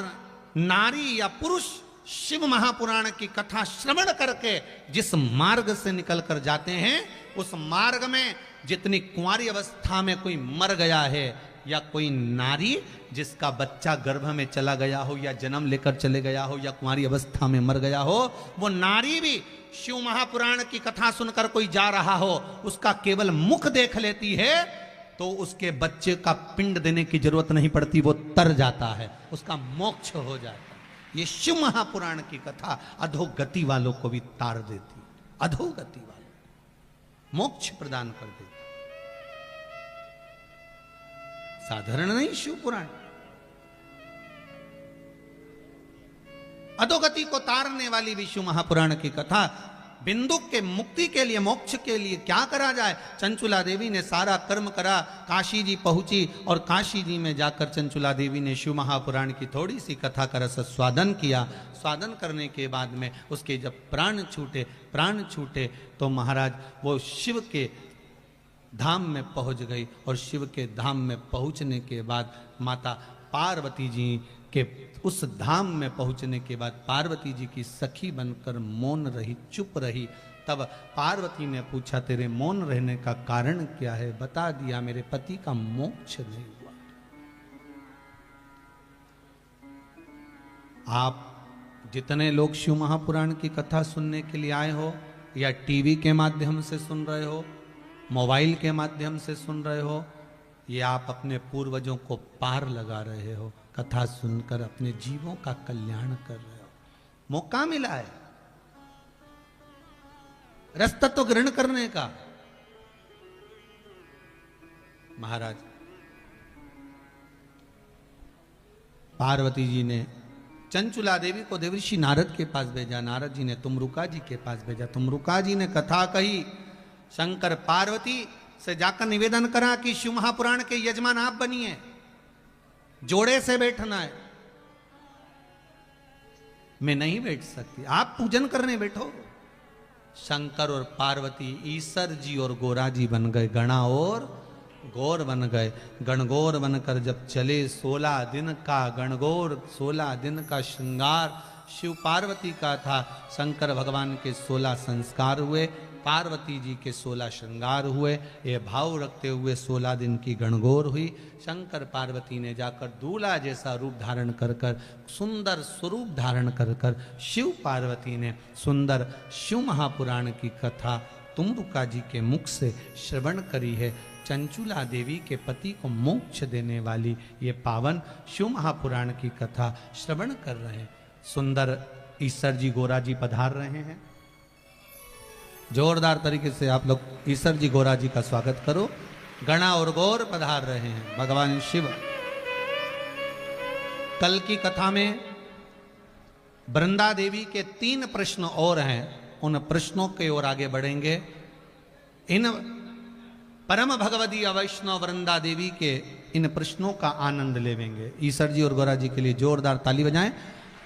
नारी या पुरुष शिव महापुराण की कथा श्रवण करके जिस मार्ग से निकल कर जाते हैं, उस मार्ग में जितनी कुंवारी अवस्था में कोई मर गया है या कोई नारी जिसका बच्चा गर्भ में चला गया हो या जन्म लेकर चले गया हो या कुंवारी अवस्था में मर गया हो, वो नारी भी शिव महापुराण की कथा सुनकर कोई जा रहा हो, उसका केवल मुख देख लेती है तो उसके बच्चे का पिंड देने की जरूरत नहीं पड़ती, वो तर जाता है, उसका मोक्ष हो जाता है। ये शिव महापुराण की कथा अधोगति वालों को भी तार देती, अधोगति वालों मोक्ष प्रदान कर देती। साधारण नहीं शिव पुराण, अधोगति को तारने वाली भी शिव महापुराण की कथा बिंदु के मुक्ति के लिए, मोक्ष के लिए क्या करा जाए। चंचुला देवी ने सारा कर्म करा, काशी जी पहुंची और काशी जी में जाकर चंचुला देवी ने शिव महापुराण की थोड़ी सी कथा का रस स्वादन किया। स्वादन करने के बाद में उसके जब प्राण छूटे तो महाराज वो शिव के धाम में पहुंच गई। और शिव के धाम में पहुंचने के बाद माता पार्वती जी के उस धाम में पहुंचने के बाद पार्वती जी की सखी बनकर मौन रही, चुप रही। तब पार्वती ने पूछा, तेरे मौन रहने का कारण क्या है? बता दिया, मेरे पति का मोक्ष नहीं हुआ। आप जितने लोग शिव महापुराण की कथा सुनने के लिए आए हो, या टीवी के माध्यम से सुन रहे हो, मोबाइल के माध्यम से सुन रहे हो, ये आप अपने पूर्वजों को पार लगा रहे हो। कथा सुनकर अपने जीवों का कल्याण कर रहे हो। मौका मिला है रास्ता तो ग्रहण करने का। महाराज पार्वती जी ने चंचुला देवी को देवर्षि नारद के पास भेजा। नारद जी ने तुमरुका जी के पास भेजा। तुमरुका जी ने कथा कही। शंकर पार्वती से जाकर निवेदन करा कि शिव महापुराण के यजमान आप बनिए, जोड़े से बैठना है। मैं नहीं बैठ सकती, आप पूजन करने बैठो। शंकर और पार्वती ईसर जी और गोरा जी बन गए, गणा और गौर बन गए। गणगौर बनकर जब चले 16 दिन का गणगौर, 16 दिन का श्रृंगार शिव पार्वती का था। शंकर भगवान के 16 संस्कार हुए, पार्वती जी के 16 श्रृंगार हुए। ये भाव रखते हुए 16 दिन की गणगौर हुई। शंकर पार्वती ने जाकर दूल्हा जैसा रूप धारण कर कर, सुंदर स्वरूप धारण कर कर शिव पार्वती ने सुंदर शिव महापुराण की कथा तुमरुका जी के मुख से श्रवण करी है। चंचुला देवी के पति को मोक्ष देने वाली ये पावन शिव महापुराण की कथा श्रवण कर रहे हैं। सुंदर ईसर जी गोरा जी पधार रहे हैं। जोरदार तरीके से आप लोग ईसर जी गोरा जी का स्वागत करो। गणा और गौर पधार रहे हैं भगवान शिव। कल की कथा में वृंदा देवी के 3 प्रश्न और हैं, उन प्रश्नों के ओर आगे बढ़ेंगे। इन परम भगवती वैष्णव वृंदा देवी के इन प्रश्नों का आनंद लेवेंगे। ईसर जी और गोरा जी के लिए जोरदार ताली बजाएं।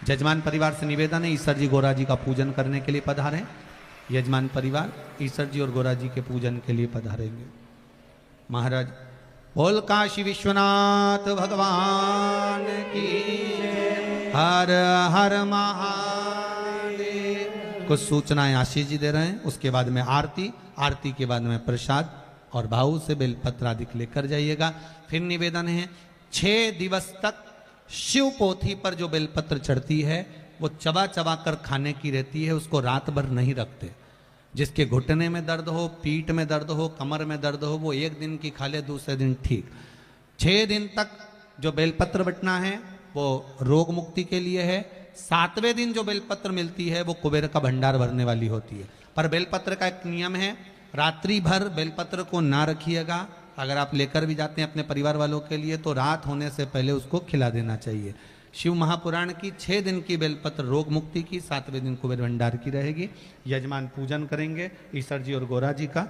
जजमान परिवार से निवेदन है, ईसर जी गोरा जी का पूजन करने के लिए पधारें। यजमान परिवार ईसर जी और गोरा जी के पूजन के लिए पधारेंगे। महाराज बोल काशी विश्वनाथ भगवान की हर हर महादेव। कुछ सूचनाएं आशीष जी दे रहे हैं, उसके बाद में आरती के बाद में प्रसाद और भाव से बेलपत्र आदि लेकर जाइएगा। फिर निवेदन है 6 दिवस तक शिव पोथी पर जो बेलपत्र चढ़ती है वो चबा चबा कर खाने की रहती है, उसको रात भर नहीं रखते। जिसके घुटने में दर्द हो, पीठ में दर्द हो, कमर में दर्द हो, वो 1 दिन की खा ले, दूसरे दिन ठीक। 6 दिन तक जो बेलपत्र बटना है वो रोग मुक्ति के लिए है। 7वें दिन जो बेलपत्र मिलती है वो कुबेर का भंडार भरने वाली होती है। पर बेलपत्र का एक नियम है, रात्रि भर बेलपत्र को ना रखिएगा। अगर आप लेकर भी जाते हैं अपने परिवार वालों के लिए तो रात होने से पहले उसको खिला देना चाहिए। शिव महापुराण की 6 दिन की बेलपत्र रोग मुक्ति की, 7वें दिन कुबेर भंडार की रहेगी। यजमान पूजन करेंगे ईसर जी और गोरा जी का।